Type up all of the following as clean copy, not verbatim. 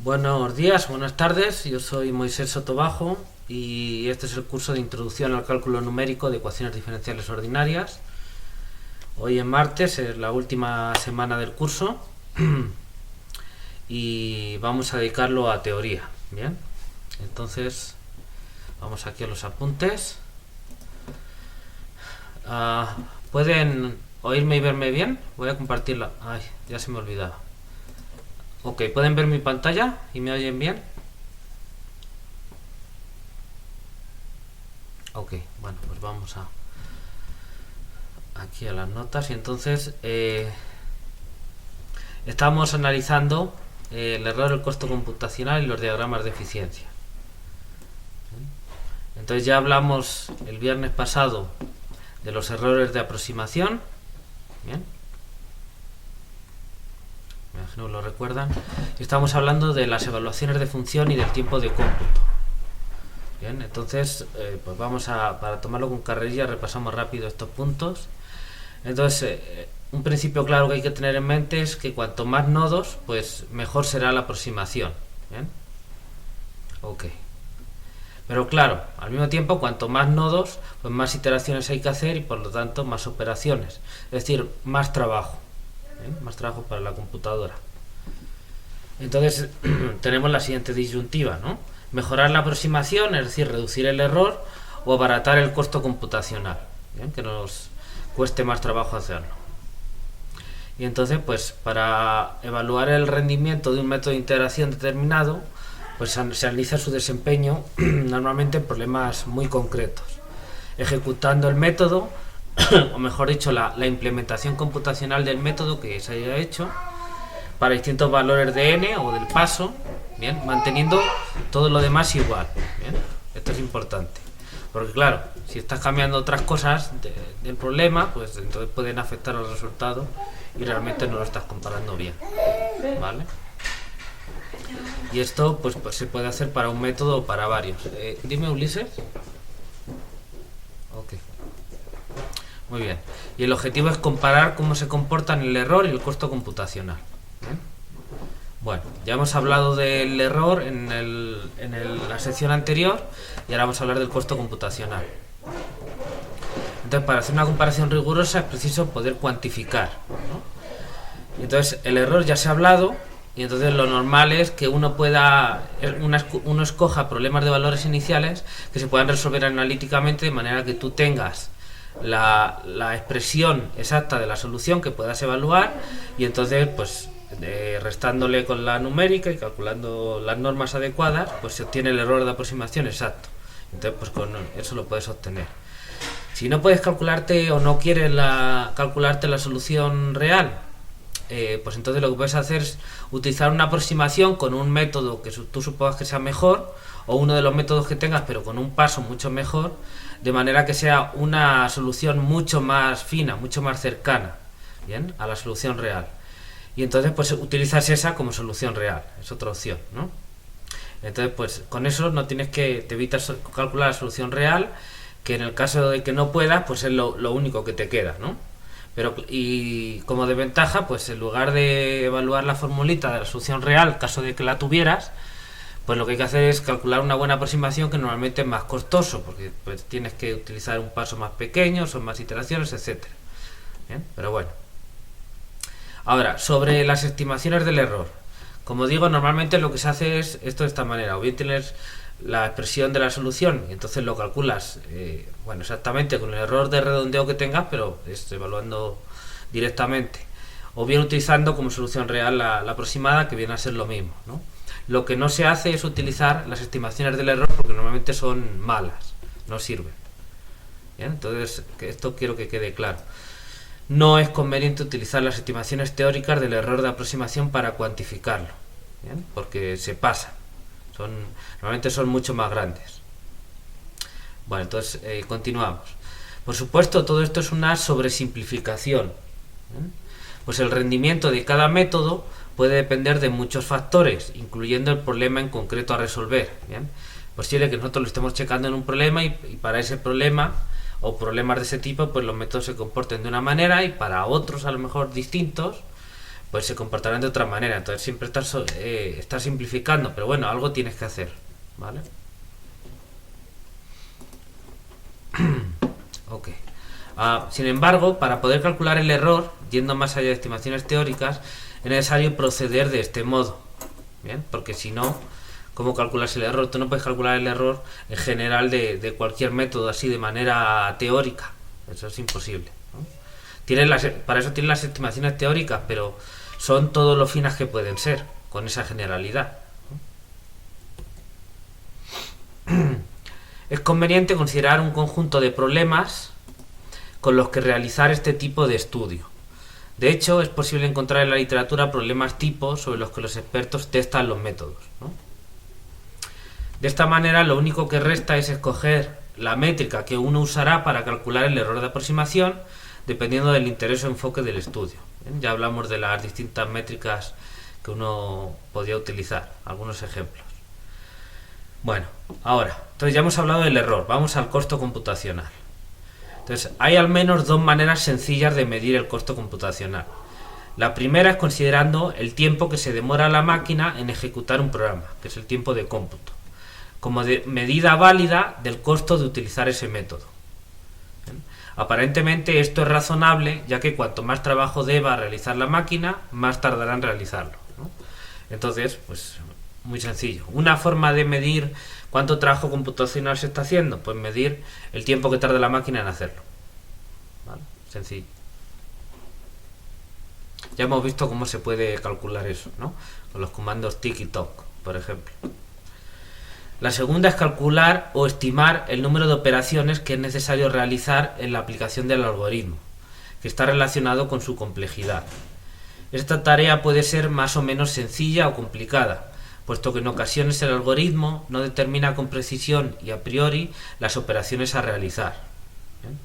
Buenos días, buenas tardes, yo soy Moisés Sotobajo y este es el curso de Introducción al Cálculo Numérico de Ecuaciones Diferenciales Ordinarias. Hoy es martes, es la última semana del curso y vamos a dedicarlo a teoría. Bien, entonces vamos aquí a los apuntes. ¿Pueden oírme y verme bien? Voy a compartirla. Ay, ya se me olvidaba. Ok, ¿pueden ver mi pantalla y me oyen bien? Ok, bueno, pues vamos aquí a las notas y entonces estamos analizando el error, el costo computacional y los diagramas de eficiencia. Entonces ya hablamos el viernes pasado de los errores de aproximación. Bien, me imagino que lo recuerdan. Estamos hablando de las evaluaciones de función y del tiempo de cómputo. Bien, entonces pues vamos para tomarlo con carrerilla, repasamos rápido estos puntos. Entonces un principio claro que hay que tener en mente es que cuanto más nodos, pues mejor será la aproximación. Bien, ok. Pero claro, al mismo tiempo, cuanto más nodos, pues más iteraciones hay que hacer y por lo tanto más operaciones. Es decir, más trabajo. ¿Bien? Más trabajo para la computadora. Entonces tenemos la siguiente disyuntiva, ¿no? Mejorar la aproximación, es decir, reducir el error, o abaratar el costo computacional. ¿Bien? Que nos cueste más trabajo hacerlo. Y entonces, pues para evaluar el rendimiento de un método de integración determinado, pues se analiza su desempeño normalmente en problemas muy concretos, ejecutando el método, o mejor dicho, la implementación computacional del método que se haya hecho para distintos valores de n o del paso, bien, manteniendo todo lo demás igual. Bien, esto es importante, porque claro, si estás cambiando otras cosas del problema, pues entonces pueden afectar al resultado y realmente no lo estás comparando bien, ¿vale? Y esto pues se puede hacer para un método o para varios. Dime, Ulises. Ok. Muy bien. Y el objetivo es comparar cómo se comportan el error y el costo computacional. ¿Bien? Bueno, ya hemos hablado del error en la sección anterior y ahora vamos a hablar del costo computacional. Entonces, para hacer una comparación rigurosa es preciso poder cuantificar, ¿no? Entonces, el error ya se ha hablado. Y entonces lo normal es que uno escoja problemas de valores iniciales que se puedan resolver analíticamente de manera que tú tengas la expresión exacta de la solución que puedas evaluar y entonces pues restándole con la numérica y calculando las normas adecuadas pues se obtiene el error de aproximación exacto. Entonces pues con eso lo puedes obtener. Si no puedes calcularte o no quieres calcularte la solución real, pues entonces lo que puedes hacer es utilizar una aproximación con un método que tú supongas que sea mejor o uno de los métodos que tengas pero con un paso mucho mejor, de manera que sea una solución mucho más fina, mucho más cercana, bien, a la solución real. Y entonces pues utilizas esa como solución real, es otra opción, ¿no? Entonces pues con eso te evitas calcular la solución real, que en el caso de que no puedas pues es lo único que te queda, ¿no? Y como desventaja, pues en lugar de evaluar la formulita de la solución real, caso de que la tuvieras, pues lo que hay que hacer es calcular una buena aproximación que normalmente es más costoso, porque pues tienes que utilizar un paso más pequeño, son más iteraciones, etcétera. Bien, pero bueno. Ahora, sobre las estimaciones del error. Como digo, normalmente lo que se hace es esto de esta manera, o bien tienes la expresión de la solución y entonces lo calculas exactamente con el error de redondeo que tengas, pero evaluando directamente, o bien utilizando como solución real la aproximada, que viene a ser lo mismo, ¿no? Lo que no se hace es utilizar las estimaciones del error porque normalmente son malas, no sirven. Bien, entonces esto quiero que quede claro. No es conveniente utilizar las estimaciones teóricas del error de aproximación para cuantificarlo, ¿bien? Porque se pasan. Normalmente son mucho más grandes. Bueno, entonces continuamos. Por supuesto, todo esto es una sobresimplificación. Pues el rendimiento de cada método puede depender de muchos factores, incluyendo el problema en concreto a resolver. ¿Bien? Posible que nosotros lo estemos checando en un problema y para ese problema o problemas de ese tipo, pues los métodos se comporten de una manera y para otros a lo mejor distintos, pues se comportarán de otra manera. Entonces siempre estás simplificando, pero bueno, algo tienes que hacer, ¿vale? Ok. Sin embargo, para poder calcular el error, yendo más allá de estimaciones teóricas, es necesario proceder de este modo. Bien, porque si no, ¿cómo calculas el error? Tú no puedes calcular el error en general de cualquier método así de manera teórica. Eso es imposible, ¿no? Para eso tienes las estimaciones teóricas, pero son todos los finas que pueden ser, con esa generalidad, ¿no? Es conveniente considerar un conjunto de problemas con los que realizar este tipo de estudio. De hecho, es posible encontrar en la literatura problemas tipo sobre los que los expertos testan los métodos, ¿no? De esta manera, lo único que resta es escoger la métrica que uno usará para calcular el error de aproximación, dependiendo del interés o enfoque del estudio. Ya hablamos de las distintas métricas que uno podía utilizar, algunos ejemplos. Bueno, ahora, entonces ya hemos hablado del error, vamos al costo computacional. Entonces, hay al menos dos maneras sencillas de medir el costo computacional. La primera es considerando el tiempo que se demora la máquina en ejecutar un programa, que es el tiempo de cómputo, como medida válida del costo de utilizar ese método. ¿Bien? Aparentemente esto es razonable, ya que cuanto más trabajo deba realizar la máquina, más tardará en realizarlo, ¿no? Entonces, pues muy sencillo. Una forma de medir cuánto trabajo computacional se está haciendo, pues medir el tiempo que tarda la máquina en hacerlo. ¿Vale? Sencillo. Ya hemos visto cómo se puede calcular eso, ¿no? Con los comandos tick y tock, por ejemplo. La segunda es calcular o estimar el número de operaciones que es necesario realizar en la aplicación del algoritmo, que está relacionado con su complejidad. Esta tarea puede ser más o menos sencilla o complicada, puesto que en ocasiones el algoritmo no determina con precisión y a priori las operaciones a realizar. ¿Bien?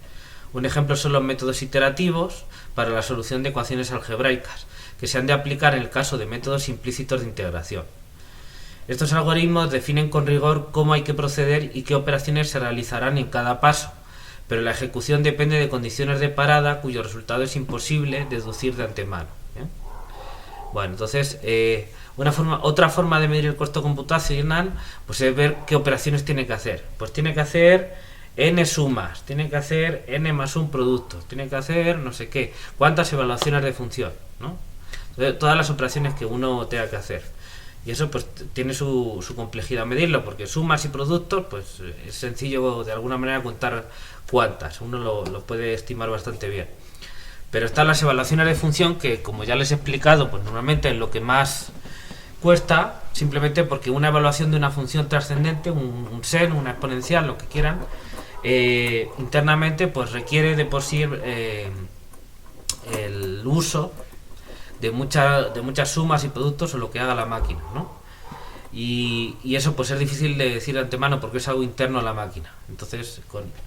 Un ejemplo son los métodos iterativos para la solución de ecuaciones algebraicas, que se han de aplicar en el caso de métodos implícitos de integración. Estos algoritmos definen con rigor cómo hay que proceder y qué operaciones se realizarán en cada paso, pero la ejecución depende de condiciones de parada cuyo resultado es imposible deducir de antemano. ¿Bien? Bueno, entonces, otra forma de medir el costo computacional pues es ver qué operaciones tiene que hacer. Pues tiene que hacer n sumas, tiene que hacer n más un productos, tiene que hacer no sé qué, cuántas evaluaciones de función, ¿no? Entonces, todas las operaciones que uno tenga que hacer. Y eso pues tiene su complejidad medirlo, porque sumas y productos pues es sencillo de alguna manera contar cuántas, uno lo puede estimar bastante bien. Pero están las evaluaciones de función que, como ya les he explicado, pues normalmente es lo que más cuesta, simplemente porque una evaluación de una función trascendente, un sen, una exponencial, lo que quieran, internamente pues requiere de por sí el uso de muchas sumas y productos o lo que haga la máquina, ¿no? Y eso pues es difícil de decir de antemano porque es algo interno a la máquina. Entonces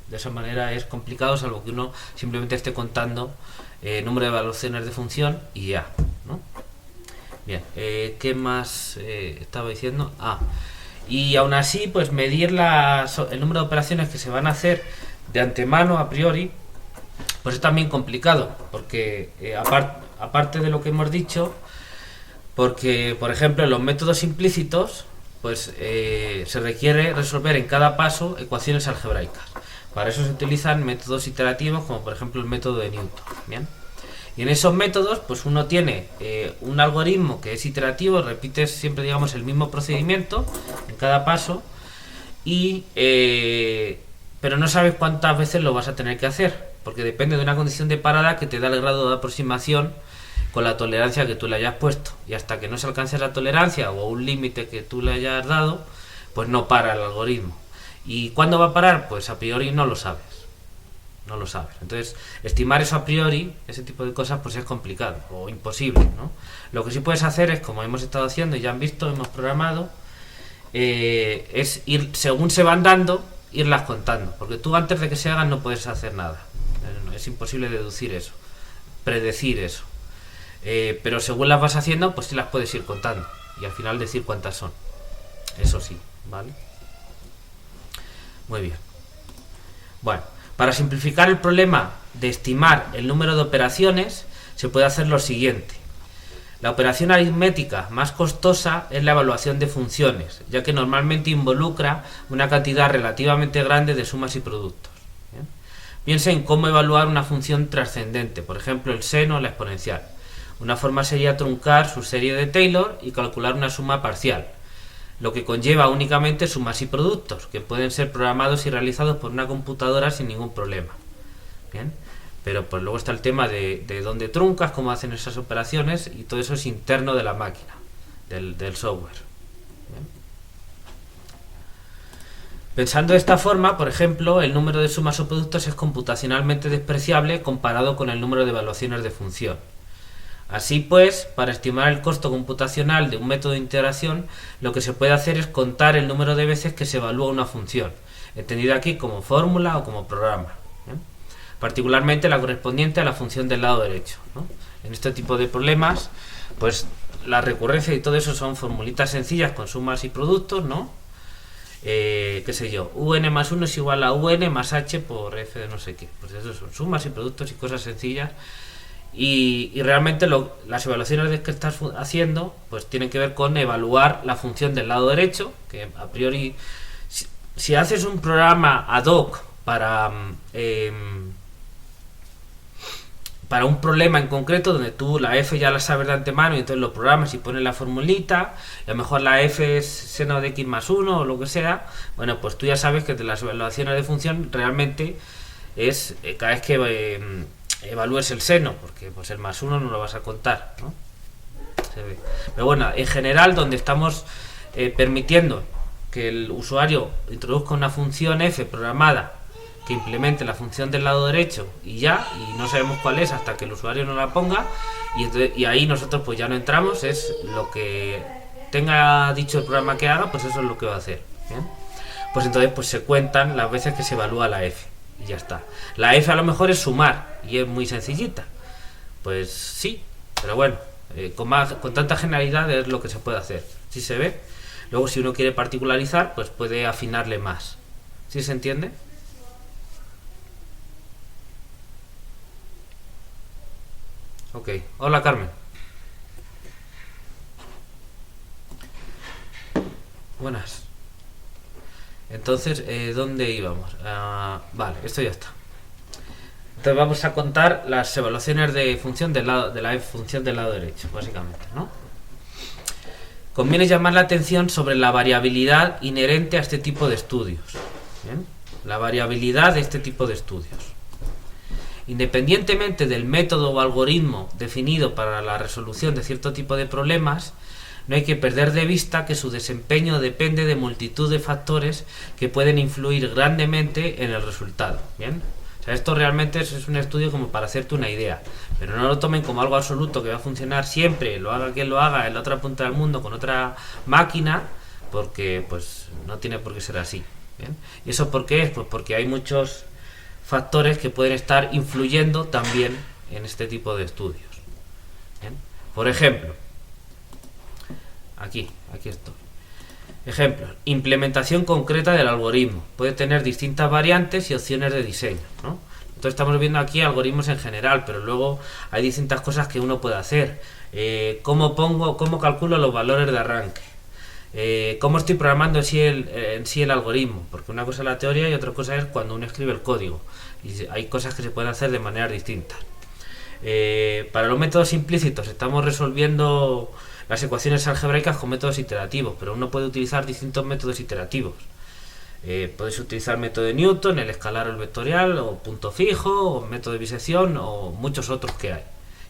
de esa manera es complicado, salvo que uno simplemente esté contando número de evaluaciones de función y ya, ¿no? Bien, ¿qué más estaba diciendo? Y aún así pues medir el número de operaciones que se van a hacer de antemano a priori pues es también complicado, porque aparte de lo que hemos dicho, porque por ejemplo en los métodos implícitos pues se requiere resolver en cada paso ecuaciones algebraicas. Para eso se utilizan métodos iterativos, como por ejemplo el método de Newton. Bien, y en esos métodos pues uno tiene un algoritmo que es iterativo, repites siempre digamos el mismo procedimiento en cada paso, pero no sabes cuántas veces lo vas a tener que hacer, porque depende de una condición de parada que te da el grado de aproximación con la tolerancia que tú le hayas puesto, y hasta que no se alcance la tolerancia o un límite que tú le hayas dado, pues no para el algoritmo. ¿Y cuándo va a parar? Pues a priori no lo sabes. No lo sabes. Entonces, estimar eso a priori, ese tipo de cosas, pues es complicado o imposible, ¿no? Lo que sí puedes hacer es, como hemos estado haciendo y ya han visto, hemos programado, es ir, según se van dando, irlas contando, porque tú antes de que se hagan no puedes hacer nada. Es imposible deducir eso, predecir eso. Pero según las vas haciendo, pues sí las puedes ir contando y al final decir cuántas son. Eso sí, ¿vale? Muy bien. Bueno, para simplificar el problema de estimar el número de operaciones, se puede hacer lo siguiente. La operación aritmética más costosa es la evaluación de funciones, ya que normalmente involucra una cantidad relativamente grande de sumas y productos. ¿Bien? Piensa en cómo evaluar una función trascendente, por ejemplo el seno o la exponencial. Una forma sería truncar su serie de Taylor y calcular una suma parcial, lo que conlleva únicamente sumas y productos, que pueden ser programados y realizados por una computadora sin ningún problema. ¿Bien? Pero pues luego está el tema de dónde truncas, cómo hacen esas operaciones, y todo eso es interno de la máquina, del software. ¿Bien? Pensando de esta forma, por ejemplo, el número de sumas o productos es computacionalmente despreciable comparado con el número de evaluaciones de función. Así pues, para estimar el costo computacional de un método de integración, lo que se puede hacer es contar el número de veces que se evalúa una función, entendida aquí como fórmula o como programa. ¿Bien? Particularmente la correspondiente a la función del lado derecho, ¿no? En este tipo de problemas, pues la recurrencia y todo eso son formulitas sencillas con sumas y productos, ¿no? Qué sé yo, un más 1 es igual a un más h por f de no sé qué. Pues eso son sumas y productos y cosas sencillas. Y realmente las evaluaciones que estás haciendo pues tienen que ver con evaluar la función del lado derecho, que a priori, si haces un programa ad hoc para un problema en concreto, donde tú la f ya la sabes de antemano y entonces lo programas y pones la formulita, y a lo mejor la f es seno de x más 1 o lo que sea, bueno, pues tú ya sabes que de las evaluaciones de función realmente es cada vez que evalúes el seno, porque pues el más 1 no lo vas a contar, ¿no? Se ve. Pero bueno, en general, donde estamos permitiendo que el usuario introduzca una función f programada que implemente la función del lado derecho y ya, y no sabemos cuál es hasta que el usuario no la ponga, y ahí nosotros pues ya no entramos, es lo que tenga dicho el programa que haga, pues eso es lo que va a hacer. ¿Bien? Pues entonces pues se cuentan las veces que se evalúa la f y ya está. La f a lo mejor es sumar y es muy sencillita, pues sí, pero bueno, con tanta generalidad es lo que se puede hacer. ¿Sí se ve? Luego si uno quiere particularizar pues puede afinarle más. ¿Sí se entiende? Ok, hola Carmen. Buenas. Entonces, ¿dónde íbamos? Vale, esto ya está. Entonces vamos a contar las evaluaciones de función de la función del lado derecho, básicamente, ¿no? Conviene llamar la atención sobre la variabilidad inherente a este tipo de estudios. ¿Bien? La variabilidad de este tipo de estudios. Independientemente del método o algoritmo definido para la resolución de cierto tipo de problemas, no hay que perder de vista que su desempeño depende de multitud de factores que pueden influir grandemente en el resultado. ¿Bien? O sea, esto realmente es un estudio como para hacerte una idea, pero no lo tomen como algo absoluto que va a funcionar siempre, lo haga quien lo haga en la otra punta del mundo con otra máquina, porque pues no tiene por qué ser así. ¿Bien? ¿Y eso por qué es? Pues porque hay muchos factores que pueden estar influyendo también en este tipo de estudios. ¿Bien? Por ejemplo, aquí estoy. Ejemplo, implementación concreta del algoritmo. Puede tener distintas variantes y opciones de diseño, ¿no? Entonces estamos viendo aquí algoritmos en general, pero luego hay distintas cosas que uno puede hacer. ¿Cómo calculo los valores de arranque? ¿Cómo estoy programando en sí el algoritmo? Porque una cosa es la teoría y otra cosa es cuando uno escribe el código. Y hay cosas que se pueden hacer de manera distinta. Para los métodos implícitos estamos resolviendo las ecuaciones algebraicas con métodos iterativos, pero uno puede utilizar distintos métodos iterativos. Puedes utilizar el método de Newton, el escalar o el vectorial, o punto fijo, o método de bisección, o muchos otros que hay.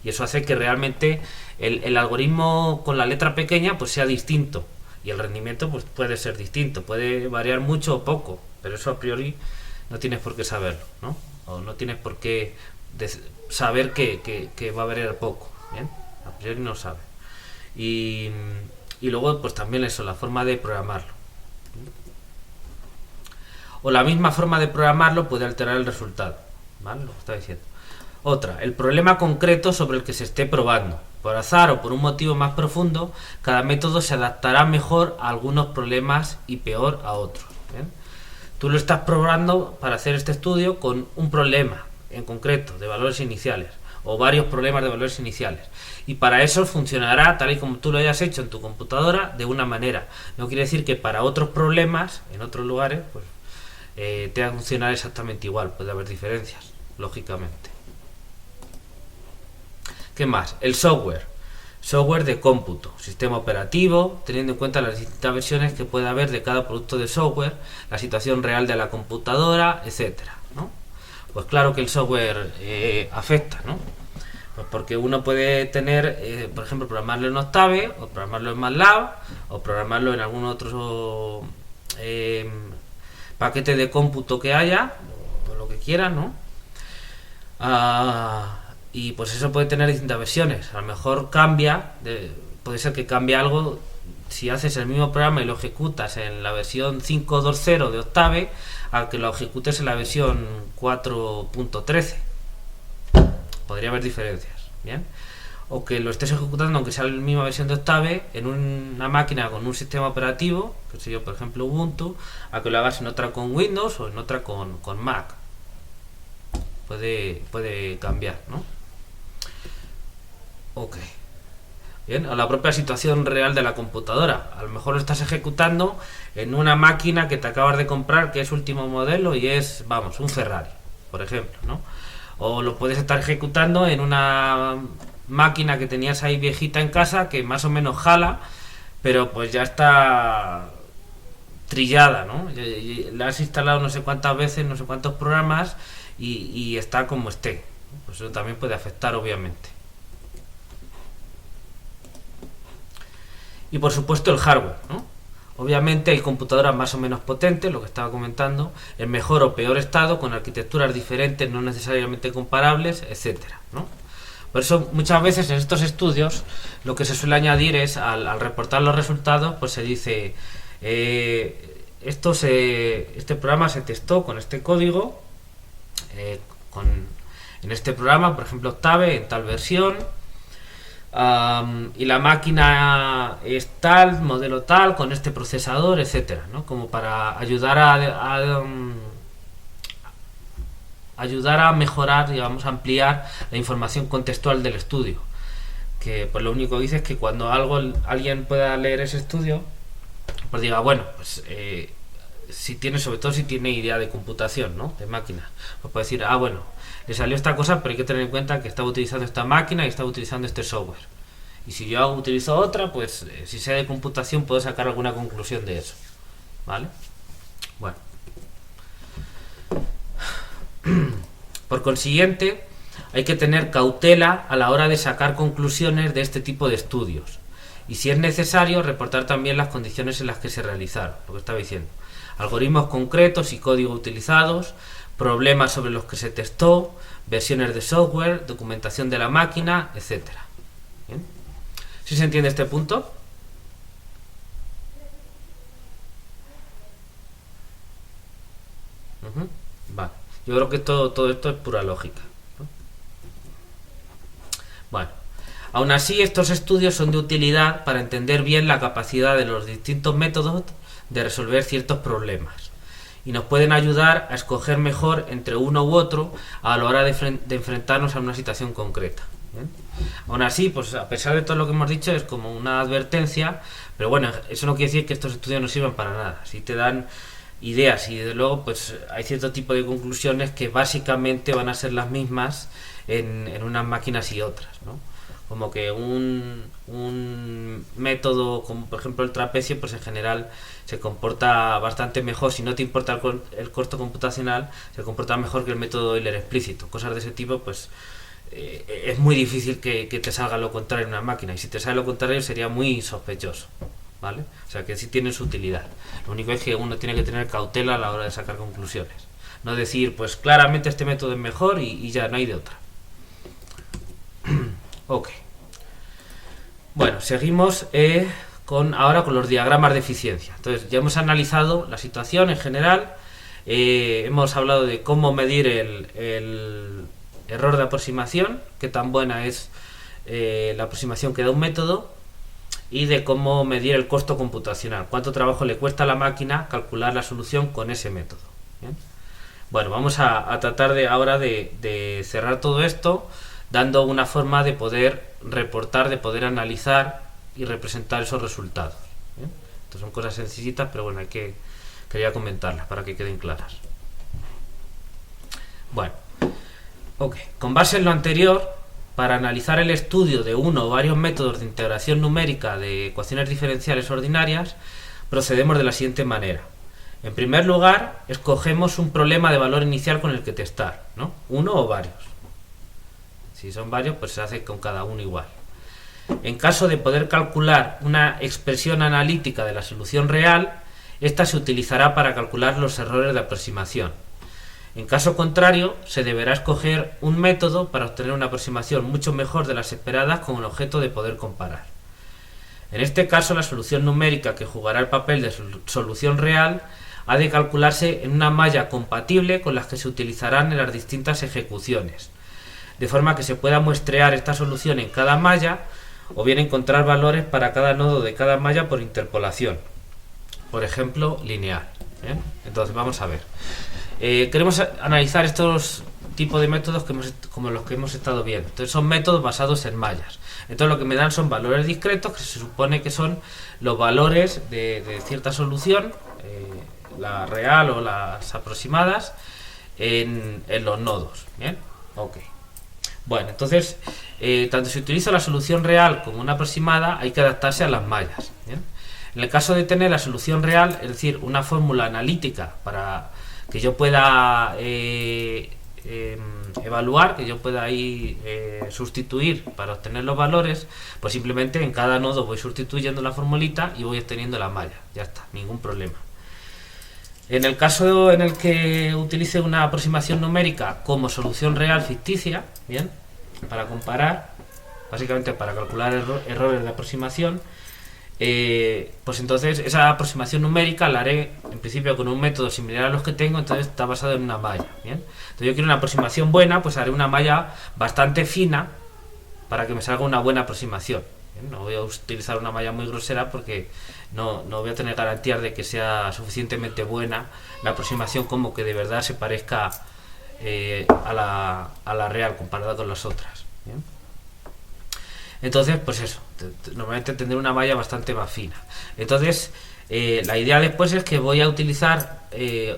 Y eso hace que realmente el algoritmo con la letra pequeña pues sea distinto, y el rendimiento pues puede ser distinto, puede variar mucho o poco, pero eso a priori no tienes por qué saberlo, ¿no? O no tienes por qué saber que va a variar poco, ¿bien? A priori no sabes. Y luego pues también eso, la forma de programarlo, o la misma forma de programarlo puede alterar el resultado, ¿vale? Lo que está diciendo. Otra, el problema concreto sobre el que se esté probando. Por azar o por un motivo más profundo, cada método se adaptará mejor a algunos problemas y peor a otros. ¿Bien? Tú lo estás probando para hacer este estudio con un problema en concreto de valores iniciales. o varios problemas de valores iniciales. Y para eso funcionará tal y como tú lo hayas hecho en tu computadora de una manera. No quiere decir que para otros problemas, en otros lugares, pues tenga que funcionar exactamente igual. Puede haber diferencias, lógicamente. ¿Qué más? El software. Software de cómputo, sistema operativo, teniendo en cuenta las distintas versiones que puede haber de cada producto de software, la situación real de la computadora, etcétera, ¿no? Pues claro que el software afecta, ¿no? Pues porque uno puede tener, por ejemplo, programarlo en Octave, o programarlo en MATLAB, o programarlo en algún otro paquete de cómputo que haya, o lo que quiera, ¿no? Y pues eso puede tener distintas versiones. A lo mejor puede ser que cambie algo si haces el mismo programa y lo ejecutas en la versión 5.2.0 de Octave a que lo ejecutes en la versión 4.13. Podría haber diferencias, ¿bien? O que lo estés ejecutando, aunque sea la misma versión de Octave, en una máquina con un sistema operativo, que sé yo, por ejemplo Ubuntu, a que lo hagas en otra con Windows o en otra con Mac. Puede cambiar, ¿no? Ok. Bien, a la propia situación real de la computadora. A lo mejor lo estás ejecutando en una máquina que te acabas de comprar, que es último modelo y es, vamos, un Ferrari, por ejemplo, ¿no? O lo puedes estar ejecutando en una máquina que tenías ahí viejita en casa, que más o menos jala, pero pues ya está trillada, ¿no? La has instalado no sé cuántas veces, no sé cuántos programas y está como esté. Pues eso también puede afectar, obviamente. Y por supuesto el hardware, ¿no? Obviamente hay computadoras más o menos potentes, lo que estaba comentando, en mejor o peor estado, con arquitecturas diferentes, no necesariamente comparables, etcétera, ¿no? Por eso muchas veces en estos estudios lo que se suele añadir es, al reportar los resultados, pues se dice, este programa se testó con este código, en este programa, por ejemplo Octave, en tal versión, y la máquina es tal, modelo tal, con este procesador, etcétera, ¿no? Como para ayudar a mejorar, digamos, ampliar la información contextual del estudio. Que pues lo único que dice es que cuando alguien pueda leer ese estudio, pues diga, bueno, pues sobre todo si tiene idea de computación, ¿no? De máquinas, pues puede decir, bueno, le salió esta cosa, pero hay que tener en cuenta que estaba utilizando esta máquina y estaba utilizando este software. Y si yo utilizo otra, pues si sé de computación puedo sacar alguna conclusión de eso, ¿vale? Bueno. Por consiguiente, hay que tener cautela a la hora de sacar conclusiones de este tipo de estudios. Y si es necesario, reportar también las condiciones en las que se realizaron, lo que estaba diciendo. Algoritmos concretos y código utilizados, problemas sobre los que se testó, versiones de software, documentación de la máquina, etcétera. ¿Bien? ¿Sí se entiende este punto? Vale. Yo creo que todo esto es pura lógica, ¿no? Bueno, aún así estos estudios son de utilidad para entender bien la capacidad de los distintos métodos de resolver ciertos problemas y nos pueden ayudar a escoger mejor entre uno u otro a la hora de enfrentarnos a una situación concreta. ¿Bien? Aún así, pues a pesar de todo lo que hemos dicho, es como una advertencia, pero bueno, eso no quiere decir que estos estudios no sirvan para nada. Si te dan ideas y desde luego pues hay cierto tipo de conclusiones que básicamente van a ser las mismas en unas máquinas y otras, ¿no? Como que un método como por ejemplo el trapecio, pues en general se comporta bastante mejor, si no te importa el costo computacional, se comporta mejor que el método Euler explícito. Cosas de ese tipo, pues es muy difícil que te salga lo contrario en una máquina, y si te sale lo contrario sería muy sospechoso, ¿vale? O sea que sí tiene su utilidad. Lo único es que uno tiene que tener cautela a la hora de sacar conclusiones. No decir, pues claramente este método es mejor y ya no hay de otra. Ok. Bueno, seguimos ahora con los diagramas de eficiencia. Entonces, ya hemos analizado la situación en general. Hemos hablado de cómo medir el error de aproximación, qué tan buena es la aproximación que da un método, y de cómo medir el costo computacional, cuánto trabajo le cuesta a la máquina calcular la solución con ese método. ¿Bien? Bueno, vamos a tratar ahora de cerrar todo esto, dando una forma de poder reportar, de poder analizar y representar esos resultados. ¿Bien? Estas son cosas sencillitas, pero bueno, quería comentarlas para que queden claras. Bueno, ok. Con base en lo anterior, para analizar el estudio de uno o varios métodos de integración numérica de ecuaciones diferenciales ordinarias, procedemos de la siguiente manera. En primer lugar, escogemos un problema de valor inicial con el que testar, ¿no? Uno o varios. Si son varios, pues se hace con cada uno igual. En caso de poder calcular una expresión analítica de la solución real, esta se utilizará para calcular los errores de aproximación. En caso contrario, se deberá escoger un método para obtener una aproximación mucho mejor de las esperadas con el objeto de poder comparar. En este caso, la solución numérica que jugará el papel de solución real ha de calcularse en una malla compatible con las que se utilizarán en las distintas ejecuciones, de forma que se pueda muestrear esta solución en cada malla o bien encontrar valores para cada nodo de cada malla por interpolación, por ejemplo, lineal. ¿Bien? Entonces, vamos a ver. Queremos analizar estos tipos de métodos como los que hemos estado viendo. Entonces son métodos basados en mallas. Entonces lo que me dan son valores discretos, que se supone que son los valores de cierta solución, la real o las aproximadas, en los nodos. ¿Bien? Ok. Bueno, entonces, tanto si utilizo la solución real como una aproximada, hay que adaptarse a las mallas. ¿Bien? En el caso de tener la solución real, es decir, una fórmula analítica para que yo pueda evaluar, que yo pueda ahí sustituir para obtener los valores, pues simplemente en cada nodo voy sustituyendo la formulita y voy obteniendo la malla. Ya está, ningún problema. En el caso en el que utilice una aproximación numérica como solución real ficticia, bien, para comparar, básicamente para calcular errores de aproximación, pues entonces esa aproximación numérica la haré en principio con un método similar a los que tengo, entonces está basado en una malla. ¿Bien? Entonces yo quiero una aproximación buena, pues haré una malla bastante fina para que me salga una buena aproximación. ¿Bien? No voy a utilizar una malla muy grosera porque no voy a tener garantías de que sea suficientemente buena la aproximación como que de verdad se parezca a la real comparada con las otras. ¿Bien? Entonces, pues eso, normalmente tendré una malla bastante más fina. Entonces, la idea después es que voy a utilizar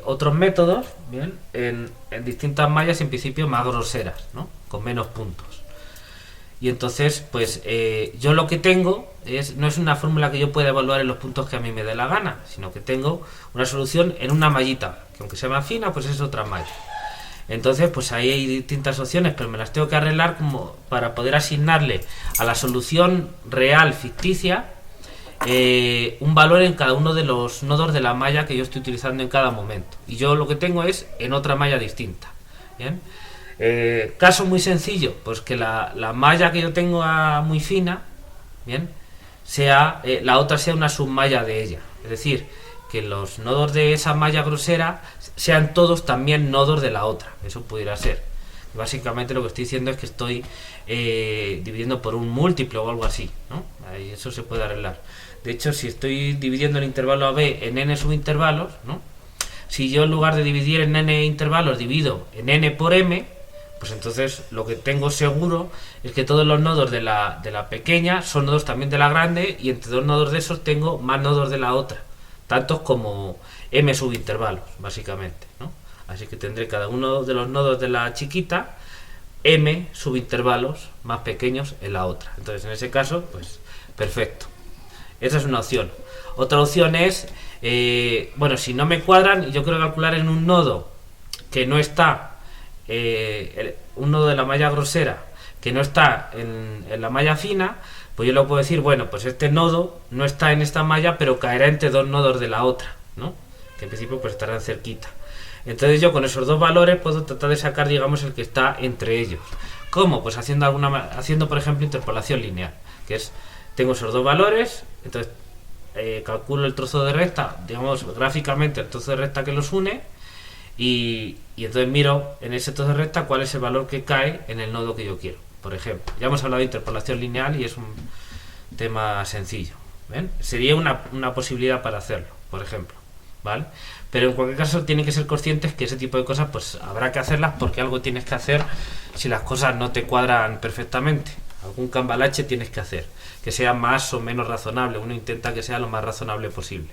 otros métodos, ¿bien? En distintas mallas, en principio más groseras, ¿no? Con menos puntos. Y entonces, pues yo lo que tengo no es una fórmula que yo pueda evaluar en los puntos que a mí me dé la gana, sino que tengo una solución en una mallita, que aunque sea más fina, pues es otra malla. Entonces, pues ahí hay distintas opciones, pero me las tengo que arreglar como para poder asignarle a la solución real ficticia un valor en cada uno de los nodos de la malla que yo estoy utilizando en cada momento. Y yo lo que tengo es en otra malla distinta. ¿Bien? Caso muy sencillo, pues que la malla que yo tengo muy fina, ¿bien? La otra sea una submalla de ella. Es decir, que los nodos de esa malla grosera sean todos también nodos de la otra. Eso pudiera ser. Básicamente lo que estoy diciendo es que estoy dividiendo por un múltiplo o algo así, ¿no? Ahí eso se puede arreglar. De hecho, si estoy dividiendo el intervalo AB en n subintervalos, ¿no? Si yo en lugar de dividir en n intervalos divido en n por m, pues entonces lo que tengo seguro es que todos los nodos de la pequeña son nodos también de la grande, y entre dos nodos de esos tengo más nodos de la otra, tantos como m subintervalos, básicamente, ¿no? Así que tendré cada uno de los nodos de la chiquita m subintervalos más pequeños en la otra. Entonces, en ese caso, pues perfecto. Esa es una opción. Otra opción es, bueno, si no me cuadran y yo quiero calcular en un nodo que no está, un nodo de la malla grosera que no está en la malla fina, pues yo le puedo decir, bueno, pues este nodo no está en esta malla, pero caerá entre dos nodos de la otra, ¿no? Que en principio pues estarán cerquita. Entonces yo con esos dos valores puedo tratar de sacar, digamos, el que está entre ellos. ¿Cómo? Pues haciendo por ejemplo interpolación lineal, que es, tengo esos dos valores, entonces calculo el trozo de recta, digamos gráficamente el trozo de recta que los une, y entonces miro en ese trozo de recta cuál es el valor que cae en el nodo que yo quiero, por ejemplo. Ya hemos hablado de interpolación lineal y es un tema sencillo. ¿Ven? Sería una posibilidad para hacerlo, por ejemplo. ¿vale? Pero en cualquier caso tienen que ser conscientes que ese tipo de cosas pues habrá que hacerlas porque algo tienes que hacer si las cosas no te cuadran perfectamente. Algún cambalache tienes que hacer, que sea más o menos razonable. Uno intenta que sea lo más razonable posible.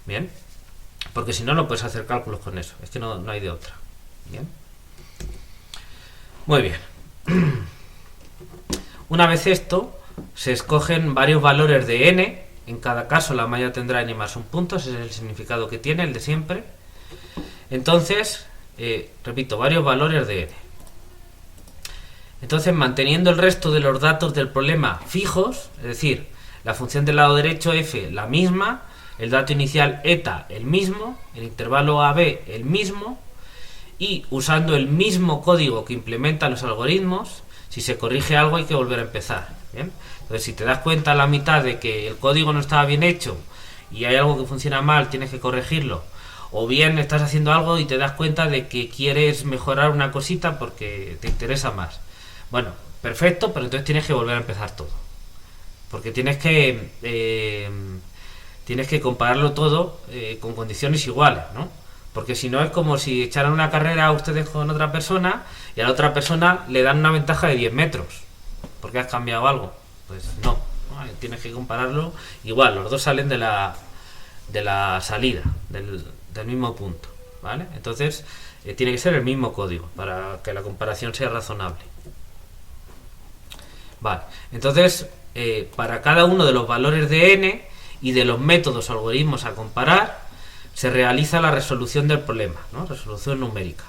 Bien, porque si no, no puedes hacer cálculos con eso, es que no hay de otra. Bien, muy bien. Una vez esto, se escogen varios valores de n. En cada caso la malla tendrá n más un punto, ese es el significado que tiene, el de siempre. Entonces, repito, varios valores de n. Entonces, manteniendo el resto de los datos del problema fijos, es decir, la función del lado derecho f la misma, el dato inicial eta el mismo, el intervalo AB el mismo, y usando el mismo código que implementa los algoritmos, si se corrige algo hay que volver a empezar. ¿Bien? Entonces, si te das cuenta a la mitad de que el código no estaba bien hecho y hay algo que funciona mal, tienes que corregirlo, o bien estás haciendo algo y te das cuenta de que quieres mejorar una cosita porque te interesa más. Bueno, perfecto, pero entonces tienes que volver a empezar todo, porque tienes que compararlo todo con condiciones iguales, ¿no? Porque si no es como si echaran una carrera a ustedes con otra persona y a la otra persona le dan una ventaja de 10 metros porque has cambiado algo. Pues no, tienes que compararlo igual, los dos salen de la salida, del mismo punto, ¿vale? Entonces tiene que ser el mismo código para que la comparación sea razonable. Vale, entonces para cada uno de los valores de n y de los métodos o algoritmos a comparar, se realiza la resolución del problema, ¿no? Resolución numérica,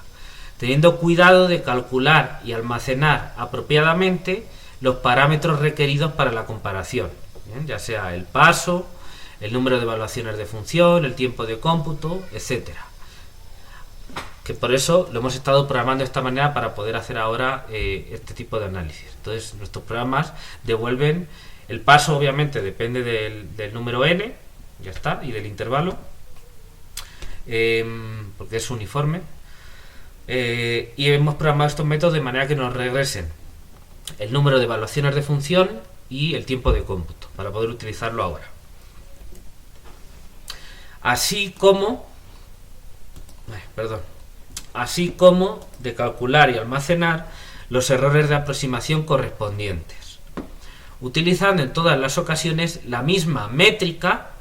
teniendo cuidado de calcular y almacenar apropiadamente los parámetros requeridos para la comparación, ¿bien? Ya sea el paso, el número de evaluaciones de función, el tiempo de cómputo, etcétera. Que por eso lo hemos estado programando de esta manera para poder hacer ahora este tipo de análisis. Entonces nuestros programas devuelven el paso, obviamente depende del número n, ya está, y del intervalo, porque es uniforme, y hemos programado estos métodos de manera que nos regresen el número de evaluaciones de función y el tiempo de cómputo para poder utilizarlo ahora, así como de calcular y almacenar los errores de aproximación correspondientes, utilizando en todas las ocasiones la misma métrica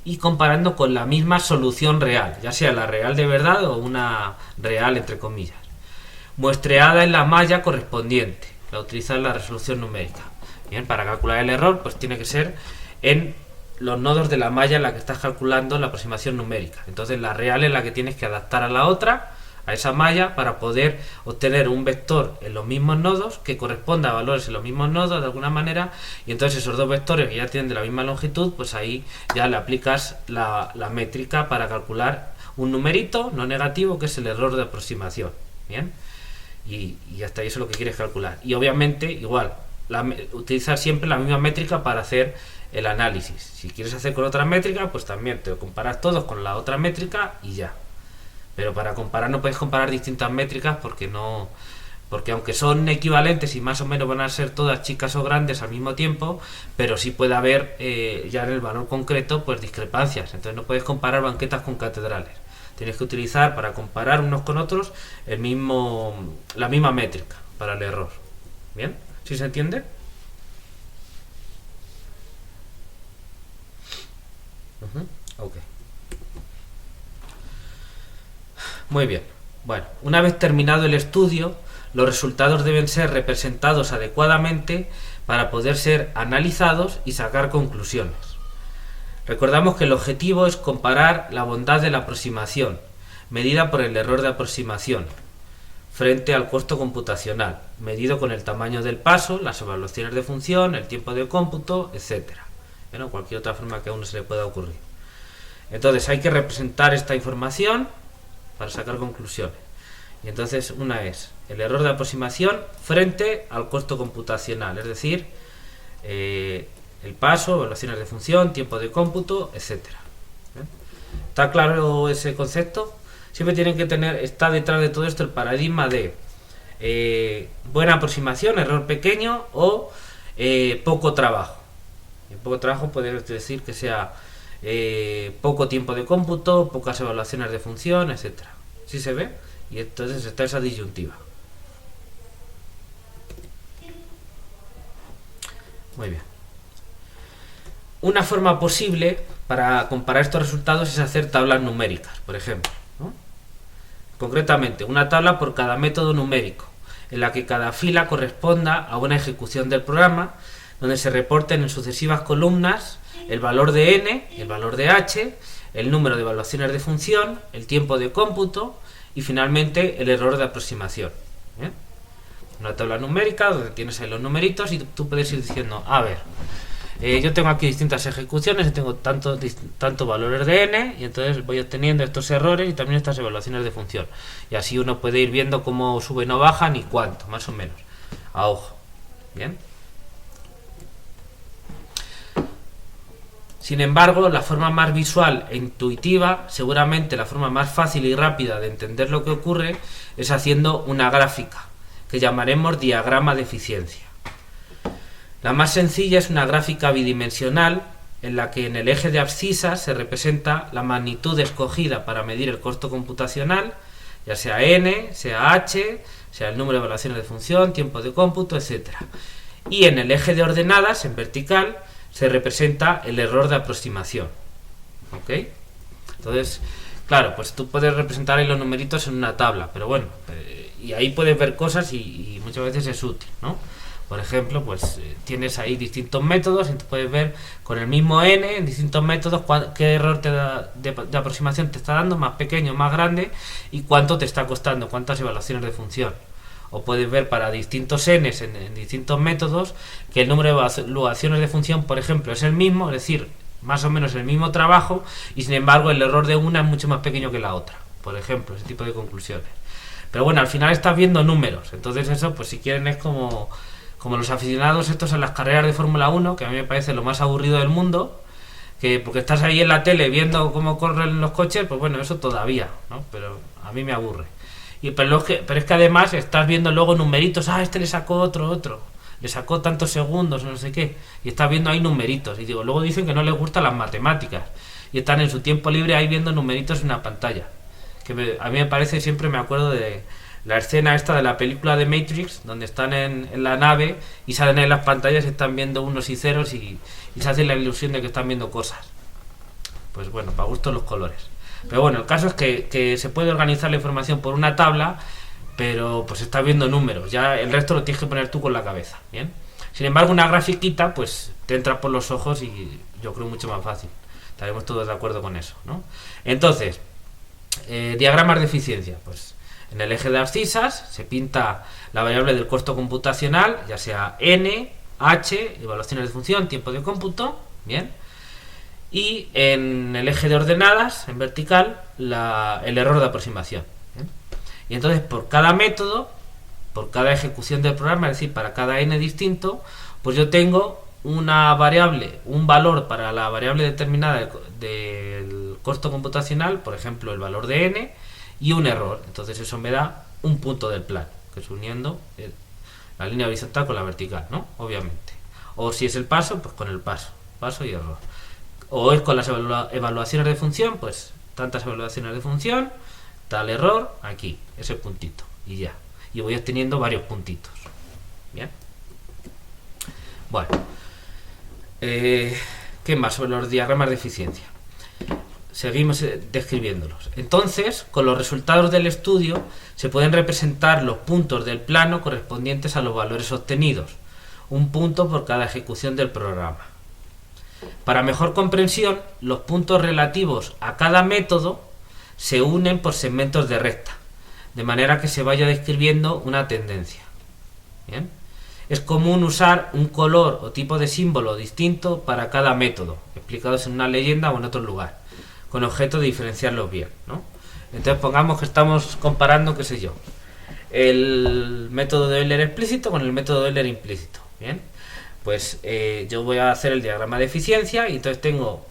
y comparando con la misma solución real, ya sea la real de verdad o una real entre comillas, muestreada en la malla correspondiente, para utilizar la resolución numérica. Bien, para calcular el error pues tiene que ser en los nodos de la malla en la que estás calculando la aproximación numérica. Entonces la real es la que tienes que adaptar a la otra, a esa malla, para poder obtener un vector en los mismos nodos que corresponda a valores en los mismos nodos de alguna manera, y entonces esos dos vectores que ya tienen de la misma longitud, pues ahí ya le aplicas la métrica para calcular un numerito no negativo que es el error de aproximación. Bien, y hasta ahí eso es lo que quieres calcular. Y obviamente igual utilizar siempre la misma métrica para hacer el análisis. Si quieres hacer con otra métrica, pues también te comparas todos con la otra métrica y ya. Pero para comparar no puedes comparar distintas métricas porque aunque son equivalentes y más o menos van a ser todas chicas o grandes al mismo tiempo, pero sí puede haber ya en el valor concreto pues discrepancias. Entonces no puedes comparar banquetas con catedrales. Tienes que utilizar para comparar unos con otros la misma métrica para el error. ¿Bien? ¿Sí se entiende? Ok. Muy bien. Bueno, una vez terminado el estudio, los resultados deben ser representados adecuadamente para poder ser analizados y sacar conclusiones. Recordamos que el objetivo es comparar la bondad de la aproximación, medida por el error de aproximación, frente al costo computacional, medido con el tamaño del paso, las evaluaciones de función, el tiempo de cómputo, etc. Bueno, cualquier otra forma que a uno se le pueda ocurrir. Entonces hay que representar esta información para sacar conclusiones. Y entonces una es el error de aproximación frente al costo computacional, es decir, el paso, evaluaciones de función, tiempo de cómputo, etcétera. ¿Está claro ese concepto? Siempre tienen que está detrás de todo esto el paradigma de buena aproximación, error pequeño o poco trabajo. Y poco trabajo puede decir que sea poco tiempo de cómputo, pocas evaluaciones de función, etcétera. ¿Sí se ve? Y entonces está esa disyuntiva. Muy bien. Una forma posible para comparar estos resultados es hacer tablas numéricas, por ejemplo, ¿no? Concretamente, una tabla por cada método numérico, en la que cada fila corresponda a una ejecución del programa, donde se reporten en sucesivas columnas el valor de n, el valor de h, el número de evaluaciones de función, el tiempo de cómputo y finalmente el error de aproximación. ¿Bien? Una tabla numérica donde tienes ahí los numeritos y tú puedes ir diciendo, a ver, yo tengo aquí distintas ejecuciones y tengo tantos valores de n y entonces voy obteniendo estos errores y también estas evaluaciones de función. Y así uno puede ir viendo cómo suben o bajan y cuánto, más o menos, a ojo. Bien. Sin embargo, la forma más visual e intuitiva, seguramente la forma más fácil y rápida de entender lo que ocurre, es haciendo una gráfica, que llamaremos diagrama de eficiencia. La más sencilla es una gráfica bidimensional, en la que en el eje de abscisas se representa la magnitud escogida para medir el costo computacional, ya sea n, sea h, sea el número de evaluaciones de función, tiempo de cómputo, etc. Y en el eje de ordenadas, en vertical, se representa el error de aproximación. ¿Ok? Entonces, claro, pues tú puedes representar ahí los numeritos en una tabla, pero bueno, y ahí puedes ver cosas y muchas veces es útil, ¿no? Por ejemplo, pues tienes ahí distintos métodos y tú puedes ver con el mismo n, en distintos métodos, qué error de aproximación te está dando, más pequeño, más grande, y cuánto te está costando, cuántas evaluaciones de función. O puedes ver para distintos n's en distintos métodos que el número de evaluaciones de función, por ejemplo, es el mismo, es decir, más o menos el mismo trabajo, y sin embargo el error de una es mucho más pequeño que la otra. Por ejemplo, ese tipo de conclusiones. Pero bueno, al final estás viendo números, entonces eso, pues si quieren, es como los aficionados estos a las carreras de Fórmula 1, que a mí me parece lo más aburrido del mundo, que porque estás ahí en la tele viendo cómo corren los coches, pues bueno, eso todavía, ¿no? Pero a mí me aburre. Pero es que además estás viendo luego numeritos, este le sacó otro, le sacó tantos segundos, no sé qué, y estás viendo ahí numeritos, y digo, luego dicen que no les gustan las matemáticas, y están en su tiempo libre ahí viendo numeritos en una pantalla, que a mí me parece, siempre me acuerdo de la escena esta de la película de Matrix, donde están en la nave y salen en las pantallas y están viendo unos y ceros y se hace la ilusión de que están viendo cosas. Pues bueno, para gusto los colores. Pero bueno, el caso es que se puede organizar la información por una tabla, pero pues estás viendo números, ya el resto lo tienes que poner tú con la cabeza, ¿bien? Sin embargo, una grafiquita pues te entra por los ojos y yo creo mucho más fácil. Estaremos todos de acuerdo con eso, ¿no? Entonces, diagramas de eficiencia, pues en el eje de abscisas se pinta la variable del costo computacional, ya sea n, h, evaluaciones de función, tiempo de cómputo, ¿bien? Y en el eje de ordenadas, en vertical, el error de aproximación, ¿bien? Y entonces por cada método, por cada ejecución del programa, es decir, para cada n distinto, pues yo tengo una variable, un valor para la variable determinada del costo computacional, por ejemplo el valor de n, y un error. Entonces eso me da un punto del plan, que es uniendo la línea horizontal con la vertical, ¿no? Obviamente. O si es el paso, pues con el paso y error. O es con las evaluaciones de función, pues tantas evaluaciones de función, tal error, aquí, ese puntito, y ya. Y voy obteniendo varios puntitos. Bien. Bueno. ¿Qué más sobre los diagramas de eficiencia? Seguimos describiéndolos. Entonces, con los resultados del estudio se pueden representar los puntos del plano correspondientes a los valores obtenidos, un punto por cada ejecución del programa. Para mejor comprensión, los puntos relativos a cada método se unen por segmentos de recta, de manera que se vaya describiendo una tendencia. ¿Bien? Es común usar un color o tipo de símbolo distinto para cada método, explicados en una leyenda o en otro lugar, con objeto de diferenciarlos bien, ¿no? Entonces pongamos que estamos comparando, qué sé yo, el método de Euler explícito con el método de Euler implícito. Bien, pues yo voy a hacer el diagrama de eficiencia y entonces tengo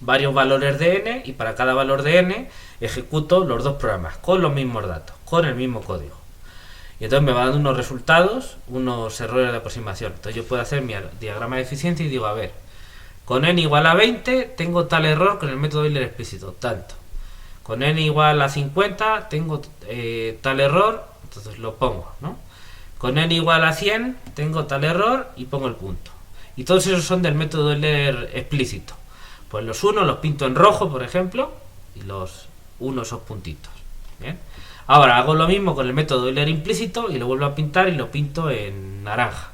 varios valores de n y para cada valor de n ejecuto los dos programas con los mismos datos, con el mismo código. Y entonces me va dando unos resultados, unos errores de aproximación. Entonces yo puedo hacer mi diagrama de eficiencia y digo, a ver, Con n igual a 20 tengo tal error con el método Euler explícito, tanto. Con n igual a 50 tengo tal error, entonces lo pongo, ¿no? Con n igual a 100 tengo tal error y pongo el punto. Y todos esos son del método Euler explícito. Pues los 1 los pinto en rojo, por ejemplo, y los 1 esos puntitos. ¿Bien? Ahora hago lo mismo con el método Euler implícito y lo vuelvo a pintar y lo pinto en naranja.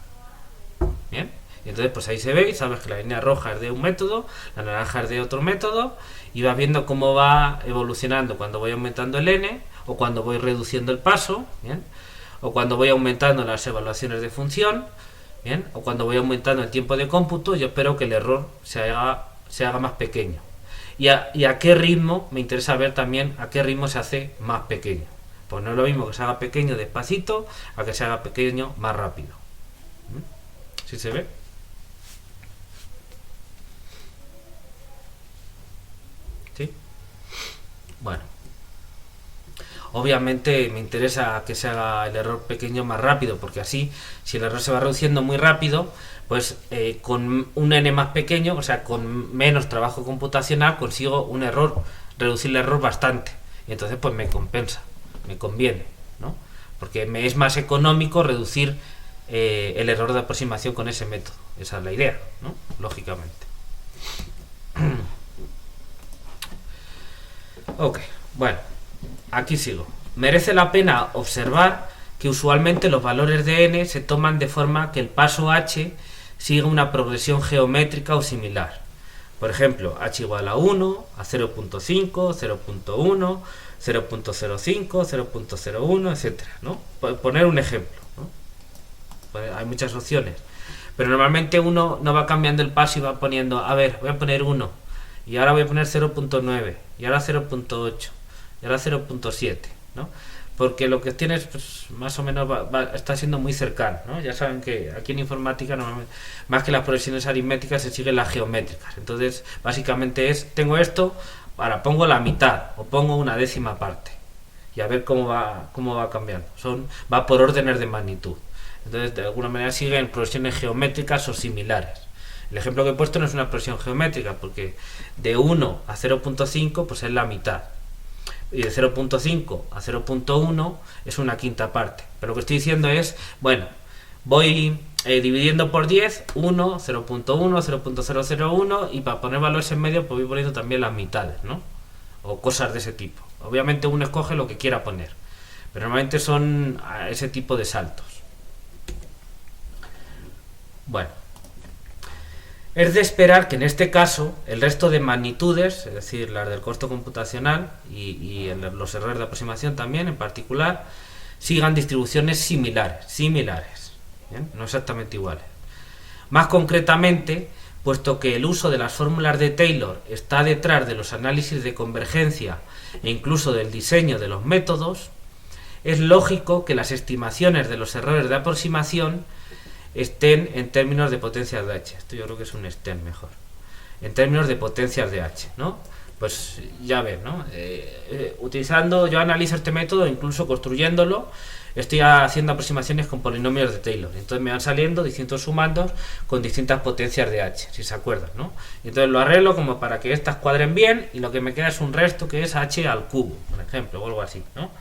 ¿Bien? Y entonces pues ahí se ve y sabes que la línea roja es de un método, la naranja es de otro método, y vas viendo cómo va evolucionando cuando voy aumentando el n, o cuando voy reduciendo el paso, ¿bien? O cuando voy aumentando las evaluaciones de función, ¿bien? O cuando voy aumentando el tiempo de cómputo. Yo espero que el error se haga más pequeño. Y a qué ritmo, me interesa ver también a qué ritmo se hace más pequeño. Pues no es lo mismo que se haga pequeño despacito a que se haga pequeño más rápido. ¿Sí se ve? ¿Sí? Bueno. Obviamente me interesa que se haga el error pequeño más rápido, porque así, si el error se va reduciendo muy rápido, pues con un n más pequeño, o sea, con menos trabajo computacional, consigo reducir el error bastante. Y entonces pues me compensa, me conviene, ¿no? Porque me es más económico reducir el error de aproximación con ese método. Esa es la idea, ¿no? Lógicamente. Ok, bueno, aquí sigo. Merece la pena observar que usualmente los valores de n se toman de forma que el paso h siga una progresión geométrica o similar. Por ejemplo, h igual a 1, a 0.5, 0.1, 0.05, 0.01, etcétera, ¿no? Poner un ejemplo, ¿no? Pues hay muchas opciones, pero normalmente uno no va cambiando el paso y va poniendo, a ver, voy a poner 1, y ahora voy a poner 0.9, y ahora 0.8, y ahora 0.7, ¿no? Porque lo que tienes, pues, más o menos está siendo muy cercano, ¿no? Ya saben que aquí en informática normalmente, más que las progresiones aritméticas, se siguen las geométricas. Entonces básicamente tengo esto, ahora pongo la mitad o pongo una décima parte y a ver cómo va cambiando. Va por órdenes de magnitud. Entonces de alguna manera siguen progresiones geométricas o similares. El ejemplo que he puesto no es una progresión geométrica, porque de 1 a 0.5 pues es la mitad. Y de 0.5 a 0.1 es una quinta parte. Pero lo que estoy diciendo es, bueno, voy dividiendo por 10, 1, 0.1, 0.001, y para poner valores en medio pues voy poniendo también las mitades, ¿no? O cosas de ese tipo. Obviamente uno escoge lo que quiera poner, pero normalmente son ese tipo de saltos. Bueno, es de esperar que en este caso el resto de magnitudes, es decir, las del costo computacional y los errores de aproximación también en particular, sigan distribuciones similares, ¿bien? No exactamente iguales. Más concretamente, puesto que el uso de las fórmulas de Taylor está detrás de los análisis de convergencia e incluso del diseño de los métodos, es lógico que las estimaciones de los errores de aproximación estén en términos de potencias de h. Esto yo creo que es un estén mejor. En términos de potencias de h, ¿no? Pues ya ven, ¿no? Yo analizo este método, incluso construyéndolo, estoy haciendo aproximaciones con polinomios de Taylor. Entonces me van saliendo distintos sumandos con distintas potencias de h, si se acuerdan, ¿no? Y entonces lo arreglo como para que estas cuadren bien y lo que me queda es un resto que es h al cubo, por ejemplo, o algo así, ¿no?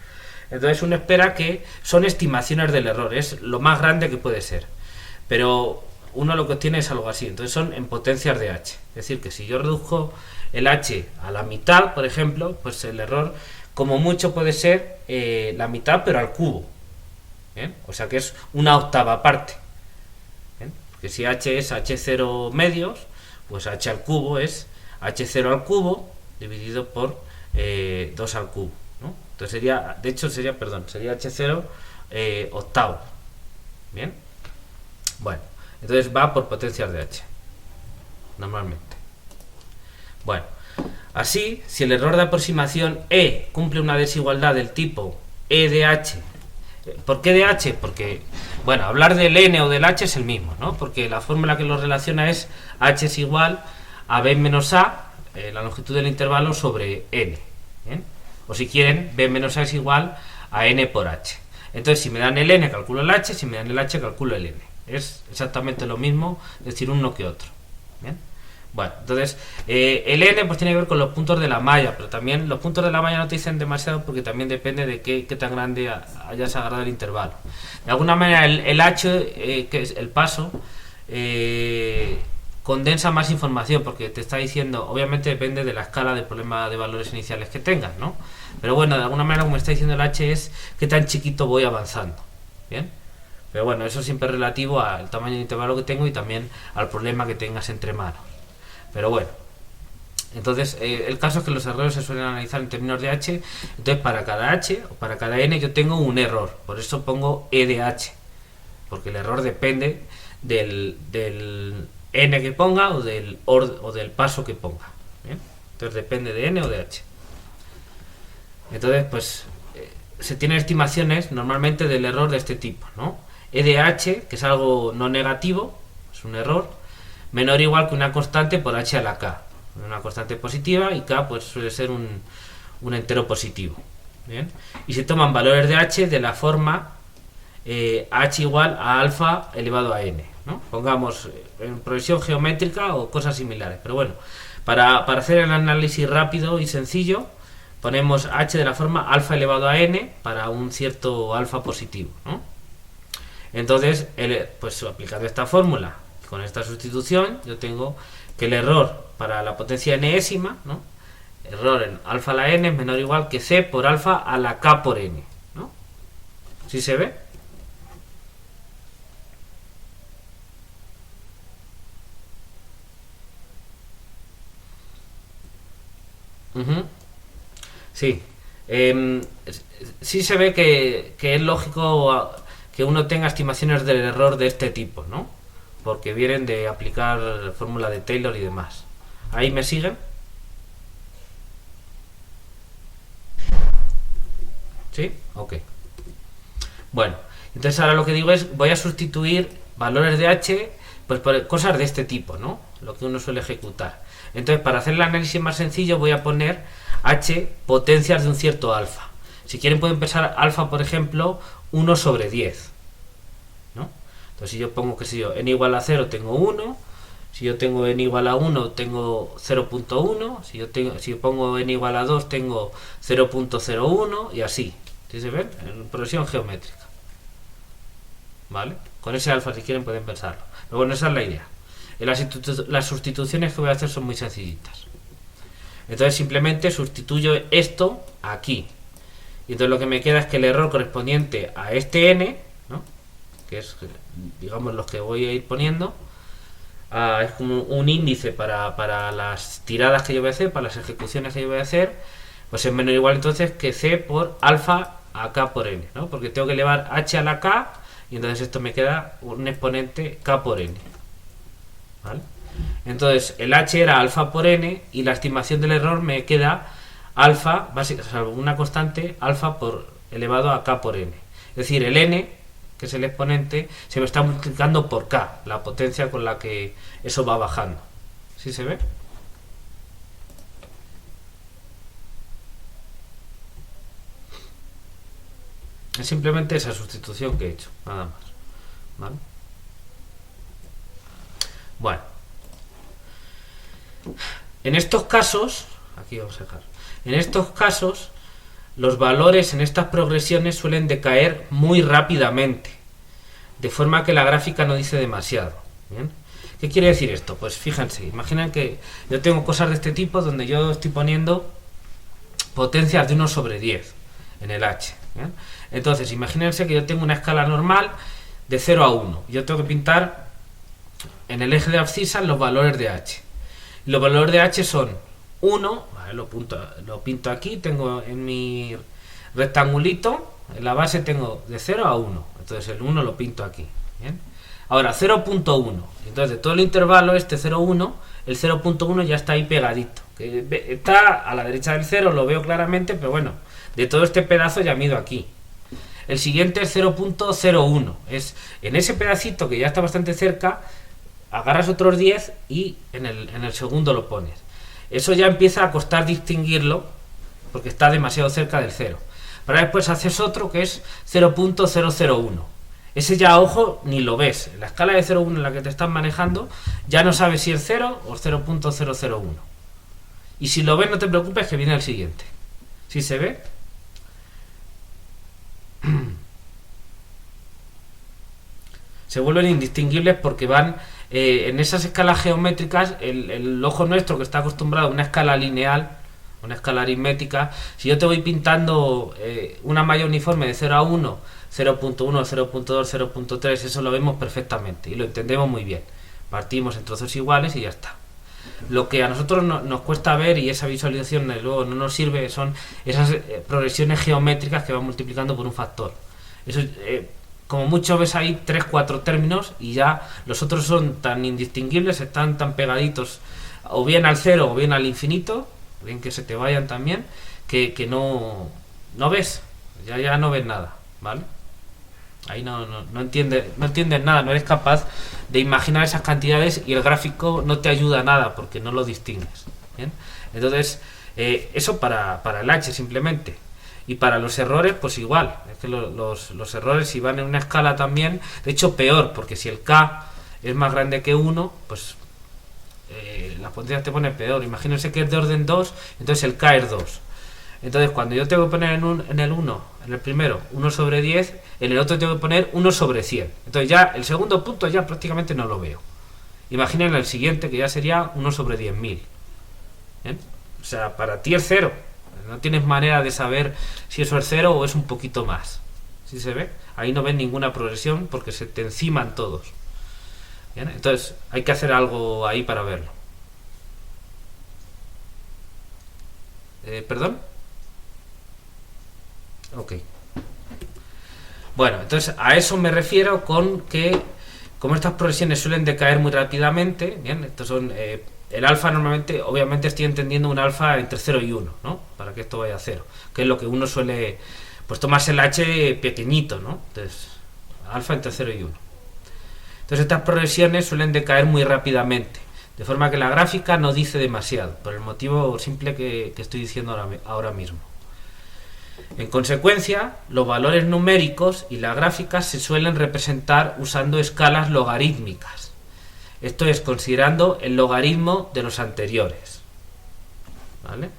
Entonces uno espera que son estimaciones del error, es lo más grande que puede ser. Pero uno lo que obtiene es algo así, entonces son en potencias de h. Es decir, que si yo reduzco el h a la mitad, por ejemplo, pues el error como mucho puede ser la mitad pero al cubo. ¿Bien? O sea que es una octava parte. ¿Bien? Porque si h es h0 medios, pues h al cubo es h0 al cubo dividido por 2 al cubo, ¿no? Entonces sería h0 octavo. Bien. Bueno, entonces va por potencias de h, normalmente. Bueno, así, si el error de aproximación E cumple una desigualdad del tipo E de h, ¿por qué de h? Porque, bueno, hablar del n o del h es el mismo, ¿no? Porque la fórmula que los relaciona es h es igual a b menos a, la longitud del intervalo, sobre n, ¿bien? O si quieren, b menos a es igual a n por h. Entonces, si me dan el n, calculo el h, si me dan el h, calculo el n. Es exactamente lo mismo, decir uno que otro. ¿Bien? Bueno, entonces el n pues tiene que ver con los puntos de la malla, pero también los puntos de la malla no te dicen demasiado porque también depende de qué tan grande hayas agarrado el intervalo. De alguna manera el h, que es el paso, condensa más información porque te está diciendo, obviamente depende de la escala de problema de valores iniciales que tengas, ¿no? Pero bueno, de alguna manera como está diciendo el h es qué tan chiquito voy avanzando, ¿bien? Pero bueno, eso siempre es relativo al tamaño de intervalo que tengo y también al problema que tengas entre manos. Pero bueno, entonces el caso es que los errores se suelen analizar en términos de h. Entonces para cada h o para cada n yo tengo un error, por eso pongo e de h, porque el error depende del n que ponga o del paso que ponga. ¿Bien? Entonces depende de n o de h. Entonces pues se tienen estimaciones normalmente del error de este tipo, ¿no? E de h, que es algo no negativo, es un error menor o igual que una constante por h a la k, una constante positiva, y k pues suele ser un entero positivo. ¿Bien? Y se toman valores de h de la forma h igual a alfa elevado a n, ¿no? Pongamos en progresión geométrica o cosas similares, pero bueno, para hacer el análisis rápido y sencillo ponemos h de la forma alfa elevado a n para un cierto alfa positivo, ¿no? Entonces pues aplicando esta fórmula con esta sustitución yo tengo que el error para la potencia enésima, ¿no? Error en alfa a la n es menor o igual que c por alfa a la k por n, ¿no? ¿Sí se ve? Sí. Sí se ve que es lógico que uno tenga estimaciones del error de este tipo, ¿no? Porque vienen de aplicar fórmula de Taylor y demás. ¿Ahí me siguen? ¿Sí? Ok. Bueno, entonces ahora lo que digo es, voy a sustituir valores de h pues por cosas de este tipo, ¿no? Lo que uno suele ejecutar. Entonces, para hacer el análisis más sencillo, voy a poner h potencias de un cierto alfa. Si quieren pueden pensar alfa, por ejemplo, 1 sobre 10, ¿no? Entonces, si yo pongo, qué sé yo, n igual a 0 tengo 1, si yo tengo n igual a 1 tengo 0.1, si yo pongo n igual a 2 tengo 0.01 y así. ¿Sí se ven? En progresión geométrica. ¿Vale? Con ese alfa, si quieren, pueden pensarlo. Pero bueno, esa es la idea. Las sustituciones que voy a hacer son muy sencillitas. Entonces simplemente sustituyo esto aquí. Y entonces lo que me queda es que el error correspondiente a este n, ¿no? Que es, digamos, los que voy a ir poniendo, es como un índice para las tiradas que yo voy a hacer, para las ejecuciones que yo voy a hacer, pues es menor o igual entonces que c por alfa a k por n, ¿no? Porque tengo que elevar h a la k y entonces esto me queda un exponente k por n. ¿Vale? Entonces el h era alfa por n y la estimación del error me queda alfa, básica, salvo una constante, alfa por elevado a k por n. Es decir, el n, que es el exponente, se me está multiplicando por k, la potencia con la que eso va bajando. ¿Sí se ve? Es simplemente esa sustitución que he hecho, nada más. ¿Vale? Bueno, en estos casos, aquí vamos a dejar, en estos casos los valores en estas progresiones suelen decaer muy rápidamente, de forma que la gráfica no dice demasiado. ¿Bien? ¿Qué quiere decir esto? Pues fíjense, imaginen que yo tengo cosas de este tipo donde yo estoy poniendo potencias de 1 sobre 10 en el h. ¿Bien? Entonces, imagínense que yo tengo una escala normal de 0 a 1. Yo tengo que pintar en el eje de abscisas los valores de h. Los valores de h son 1, ¿vale? Lo pinto aquí, tengo en mi rectangulito, en la base tengo de 0 a 1. Entonces el 1 lo pinto aquí. ¿Bien? Ahora 0.1. Entonces de todo el intervalo este 0,1, el 0.1 ya está ahí pegadito. Que está a la derecha del 0, lo veo claramente, pero bueno, de todo este pedazo ya mido aquí. El siguiente es 0.01. Es en ese pedacito que ya está bastante cerca, agarras otros 10 y en el segundo lo pones. Eso ya empieza a costar distinguirlo porque está demasiado cerca del 0. Pero después haces otro que es 0.001. Ese ya, ojo, ni lo ves. En la escala de 0,1 en la que te estás manejando, ya no sabes si es 0 o 0.001. Y si lo ves, no te preocupes que viene el siguiente. ¿Sí se ve? Se vuelven indistinguibles porque van en esas escalas geométricas. El ojo nuestro, que está acostumbrado a una escala lineal, una escala aritmética, si yo te voy pintando una malla uniforme de 0 a 1, 0.1, 0.2, 0.3, eso lo vemos perfectamente y lo entendemos muy bien. Partimos en trozos iguales y ya está. Lo que a nosotros nos cuesta ver, y esa visualización luego no nos sirve, son esas progresiones geométricas que van multiplicando por un factor. Eso, como mucho ves ahí 3-4 términos y ya los otros son tan indistinguibles, están tan pegaditos o bien al cero o bien al infinito, o bien que se te vayan también, que no ves, ya no ves nada, ¿vale? Ahí no entiendes nada, no eres capaz de imaginar esas cantidades y el gráfico no te ayuda a nada porque no lo distingues. ¿Bien? Entonces, eso para el H simplemente. Y para los errores, pues igual. Es que los errores, si van en una escala también, de hecho peor, porque si el K es más grande que 1, pues la potencia te pone peor. Imagínense que es de orden 2, entonces el K es 2. Entonces, cuando yo tengo que poner en el 1, en el primero, 1 sobre 10, en el otro tengo que poner 1 sobre 100. Entonces ya el segundo punto ya prácticamente no lo veo. Imaginen el siguiente, que ya sería 1 sobre 10.000. ¿Bien? O sea, para ti es 0. No tienes manera de saber si eso es 0 o es un poquito más. ¿Sí se ve? Ahí no ven ninguna progresión porque se te enciman todos. ¿Bien? Entonces, hay que hacer algo ahí para verlo. ¿Perdón? Ok. Bueno, entonces a eso me refiero con que, como estas progresiones suelen decaer muy rápidamente, bien, estos son el alfa normalmente, obviamente estoy entendiendo un alfa entre 0 y 1, ¿no? Para que esto vaya a 0, que es lo que uno suele, pues tomarse el H pequeñito, ¿no? Entonces, alfa entre 0 y 1. Entonces estas progresiones suelen decaer muy rápidamente, de forma que la gráfica no dice demasiado, por el motivo simple que estoy diciendo ahora mismo. En consecuencia, los valores numéricos y las gráficas se suelen representar usando escalas logarítmicas. Esto es, considerando el logaritmo de los anteriores. ¿Vale?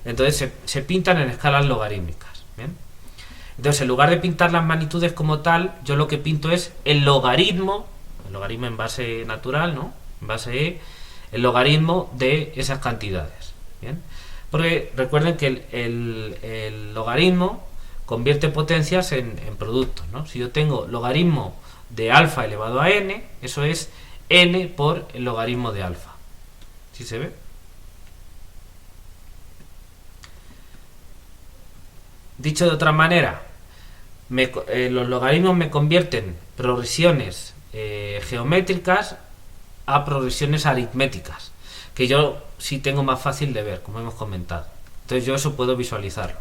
Entonces se pintan en escalas logarítmicas. ¿Bien? Entonces, en lugar de pintar las magnitudes como tal, yo lo que pinto es el logaritmo en base natural, ¿no? En base E, el logaritmo de esas cantidades. ¿Bien? Porque recuerden que el logaritmo convierte potencias en productos, ¿no? Si yo tengo logaritmo de alfa elevado a n, eso es n por el logaritmo de alfa. ¿Sí se ve? Dicho de otra manera, los logaritmos me convierten progresiones geométricas a progresiones aritméticas, que yo sí tengo más fácil de ver, como hemos comentado. Entonces yo eso puedo visualizarlo.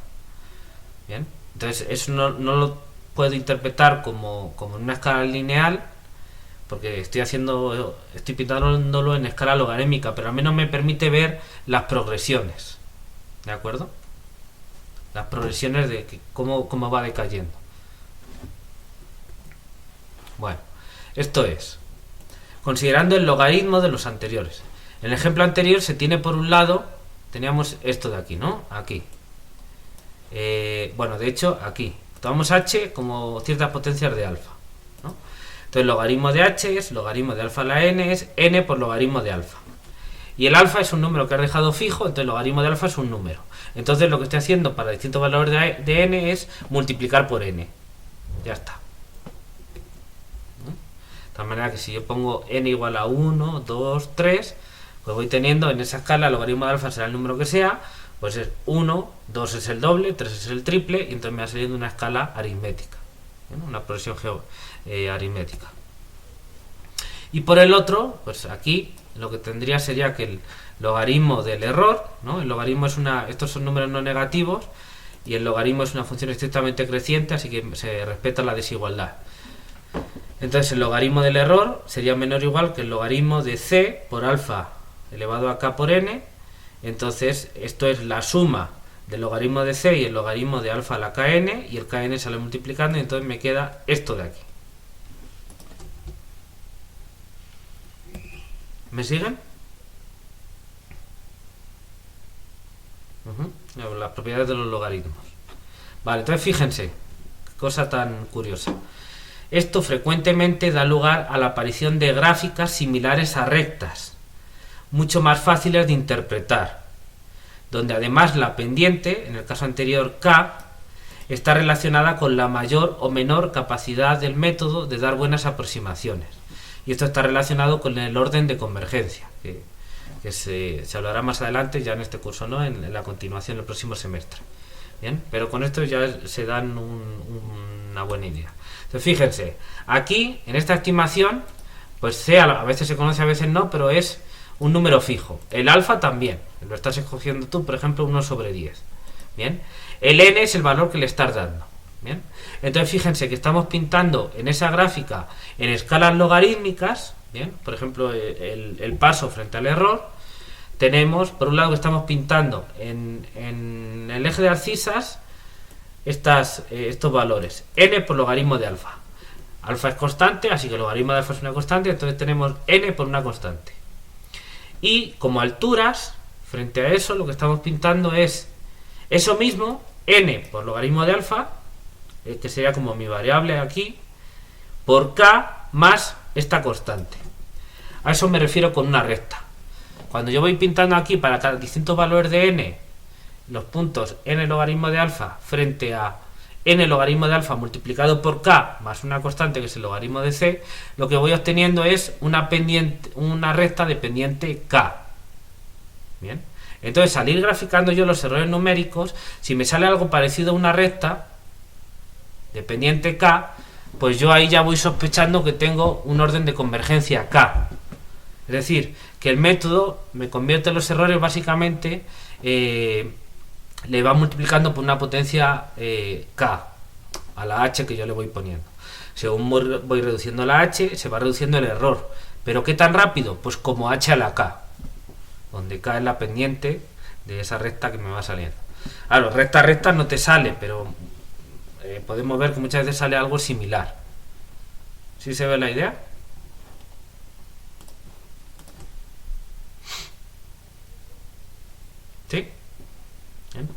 Bien, entonces eso no lo puedo interpretar como en una escala lineal, porque estoy pintándolo en escala logarítmica, pero al menos me permite ver las progresiones. ¿De acuerdo? Las progresiones de cómo va decayendo. Bueno, esto es considerando el logaritmo de los anteriores. En el ejemplo anterior se tiene por un lado, teníamos esto de aquí, ¿no? Aquí. Bueno, de hecho, aquí. Tomamos h como ciertas potencias de alfa, ¿no? Entonces, logaritmo de h es logaritmo de alfa a la n, es n por logaritmo de alfa. Y el alfa es un número que has dejado fijo, entonces el logaritmo de alfa es un número. Entonces, lo que estoy haciendo para distintos valores de n es multiplicar por n. Ya está. De tal manera que si yo pongo n igual a 1, 2, 3, pues voy teniendo en esa escala, el logaritmo de alfa será el número que sea, pues es 1, 2 es el doble, 3 es el triple, y entonces me va saliendo una escala aritmética, ¿no? Una progresión aritmética. Y por el otro, pues aquí lo que tendría sería que el logaritmo del error, ¿no? El logaritmo es estos son números no negativos, y el logaritmo es una función estrictamente creciente, así que se respeta la desigualdad. Entonces el logaritmo del error sería menor o igual que el logaritmo de c por alfa elevado a k por n. Entonces esto es la suma del logaritmo de c y el logaritmo de alfa a la kn, y el kn sale multiplicando y entonces me queda esto de aquí. ¿Me siguen? Las propiedades de los logaritmos. Vale, entonces fíjense, qué cosa tan curiosa. Esto frecuentemente da lugar a la aparición de gráficas similares a rectas, mucho más fáciles de interpretar, donde además la pendiente, en el caso anterior K, está relacionada con la mayor o menor capacidad del método de dar buenas aproximaciones. Y esto está relacionado con el orden de convergencia, que se hablará más adelante, ya en este curso, ¿no? En la continuación del próximo semestre. Bien, pero con esto ya se dan una buena idea. Entonces fíjense, aquí en esta estimación, pues C a veces se conoce, a veces no, pero es un número fijo. El alfa también, lo estás escogiendo tú, por ejemplo, 1 sobre 10. Bien, el n es el valor que le estás dando. Bien, entonces fíjense que estamos pintando en esa gráfica en escalas logarítmicas. Bien, por ejemplo, el paso frente al error. Tenemos, por un lado, que estamos pintando en el eje de abscisas estos valores. N por logaritmo de alfa. Alfa es constante, así que el logaritmo de alfa es una constante, entonces tenemos n por una constante. Y como alturas, frente a eso, lo que estamos pintando es eso mismo, n por logaritmo de alfa, que sería como mi variable aquí, por k más esta constante. A eso me refiero con una recta. Cuando yo voy pintando aquí para cada distintos valores de n, los puntos n logaritmo de alfa frente a n logaritmo de alfa multiplicado por k más una constante que es el logaritmo de c, lo que voy obteniendo es una recta de pendiente k. Bien, entonces al ir graficando yo los errores numéricos, si me sale algo parecido a una recta de pendiente k, pues yo ahí ya voy sospechando que tengo un orden de convergencia k. Es decir, que el método me convierte los errores básicamente, le va multiplicando por una potencia k a la h que yo le voy poniendo. Según voy reduciendo la h, se va reduciendo el error. ¿Pero qué tan rápido? Pues como h a la k, donde k es la pendiente de esa recta que me va saliendo. Claro, recta no te sale, pero podemos ver que muchas veces sale algo similar. ¿Sí se ve la idea? ¿Sí? ¿Bien?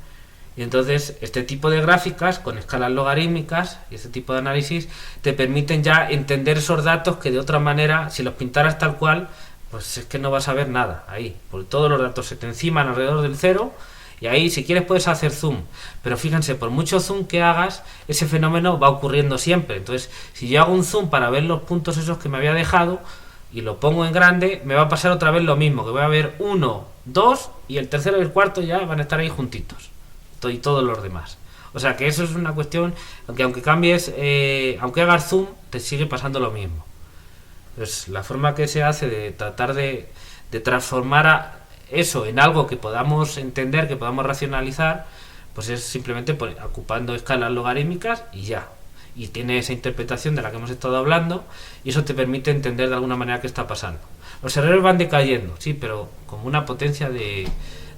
Y entonces este tipo de gráficas con escalas logarítmicas y este tipo de análisis te permiten ya entender esos datos que de otra manera, si los pintaras tal cual, pues es que no vas a ver nada ahí, porque todos los datos se te enciman alrededor del cero y ahí si quieres puedes hacer zoom, pero fíjense, por mucho zoom que hagas, ese fenómeno va ocurriendo siempre. Entonces si yo hago un zoom para ver los puntos esos que me había dejado y lo pongo en grande, me va a pasar otra vez lo mismo, que voy a ver 1, 2 y el tercero y el cuarto ya van a estar ahí juntitos, y todos los demás. O sea que eso es una cuestión que aunque cambies, aunque hagas zoom, te sigue pasando lo mismo. Entonces la forma que se hace de tratar de transformar eso en algo que podamos entender, que podamos racionalizar, pues es simplemente ocupando escalas logarítmicas y ya. Y tiene esa interpretación de la que hemos estado hablando y eso te permite entender de alguna manera qué está pasando. Los errores van decayendo, sí, pero como una potencia de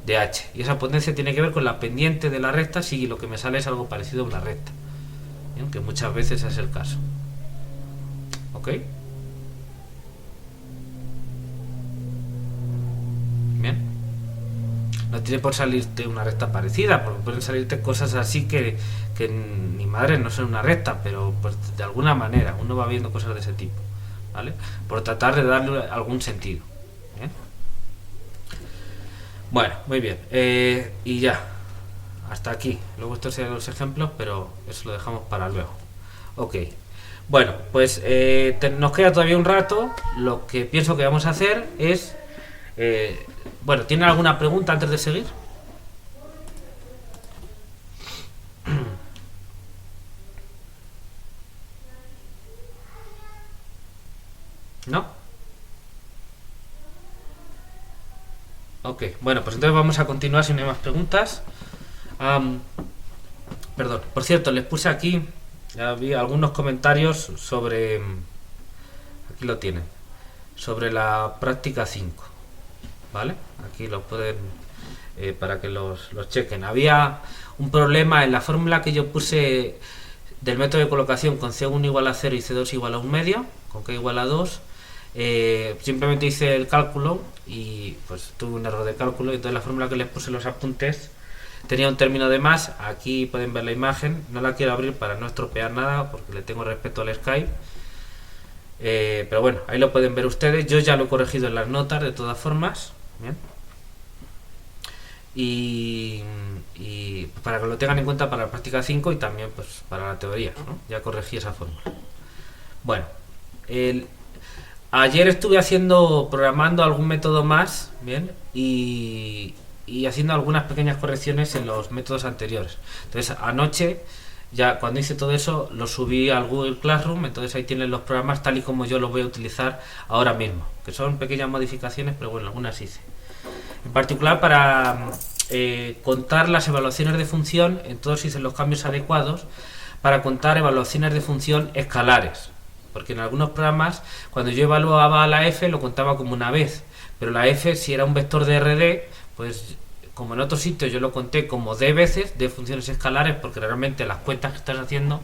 h, y esa potencia tiene que ver con la pendiente de la recta si lo que me sale es algo parecido a una recta. Bien, que muchas veces es el caso. ¿Ok? Bien. No tiene por salirte una recta parecida, porque pueden salirte cosas así que ni madre no son una recta, pero pues de alguna manera uno va viendo cosas de ese tipo, ¿vale? Por tratar de darle algún sentido. ¿Bien? Bueno, muy bien. Y ya, hasta aquí. Luego estos serían los ejemplos, pero eso lo dejamos para luego. Ok. Bueno, pues nos queda todavía un rato. Lo que pienso que vamos a hacer es... bueno, ¿tienen alguna pregunta antes de seguir? ¿No? Ok, bueno, pues entonces vamos a continuar si no hay más preguntas. Perdón, por cierto, les puse aquí, había algunos comentarios sobre, aquí lo tienen, sobre la práctica 5, ¿vale? Aquí lo pueden, para que los chequen. Había un problema en la fórmula que yo puse del método de colocación con C1 igual a 0 y C2 igual a 1 medio, con K igual a 2. simplemente hice el cálculo y pues tuve un error de cálculo, y entonces la fórmula que les puse en los apuntes tenía un término de más. Aquí pueden ver la imagen, no la quiero abrir para no estropear nada porque le tengo respeto al Skype, pero bueno, ahí lo pueden ver ustedes. Yo ya lo he corregido en las notas de todas formas, ¿bien? Y para que lo tengan en cuenta para la práctica 5 y también pues para la teoría, ¿no? Ya corregí esa fórmula. Bueno, ayer estuve programando algún método más, ¿bien? Y haciendo algunas pequeñas correcciones en los métodos anteriores. Entonces anoche, ya cuando hice todo eso, lo subí al Google Classroom. Entonces ahí tienen los programas tal y como yo los voy a utilizar ahora mismo, que son pequeñas modificaciones, pero bueno, algunas hice. En particular para contar las evaluaciones de función, entonces hice los cambios adecuados para contar evaluaciones de función escalares, porque en algunos programas cuando yo evaluaba la f lo contaba como una vez, pero la f, si era un vector de RD, pues como en otros sitios yo lo conté como d veces, de funciones escalares, porque realmente las cuentas que estás haciendo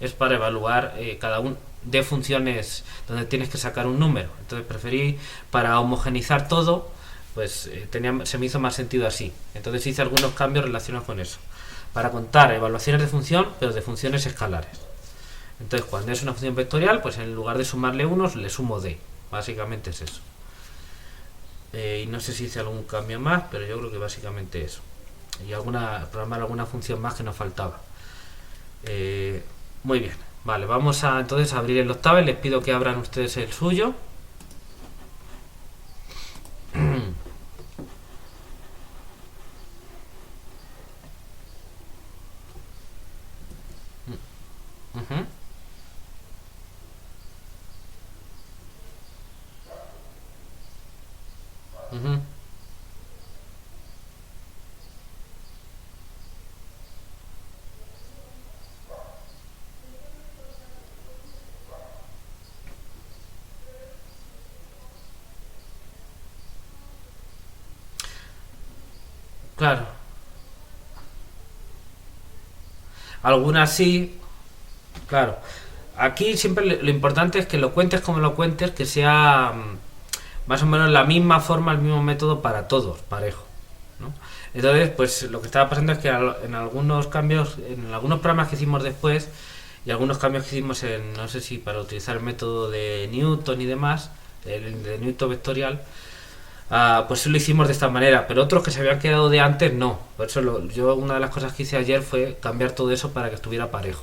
es para evaluar cada una de funciones donde tienes que sacar un número. Entonces preferí, para homogenizar todo, pues se me hizo más sentido así. Entonces hice algunos cambios relacionados con eso, para contar evaluaciones de función, pero de funciones escalares. Entonces cuando es una función vectorial, pues en lugar de sumarle unos, le sumo d. Básicamente es eso. Y no sé si hice algún cambio más, pero yo creo que básicamente eso. Y programar alguna función más que nos faltaba. Muy bien. Vale, vamos a entonces abrir el Octave. Les pido que abran ustedes el suyo. Claro. Algunas sí, claro. Aquí siempre lo importante es que lo cuentes como lo cuentes, que sea más o menos la misma forma, el mismo método para todos, parejo, ¿no? Entonces, pues lo que estaba pasando es que en algunos cambios, en algunos programas que hicimos después, y algunos cambios que hicimos no sé si para utilizar el método de Newton y demás, el de Newton vectorial, pues lo hicimos de esta manera, pero otros que se habían quedado de antes no. Por eso yo una de las cosas que hice ayer fue cambiar todo eso para que estuviera parejo.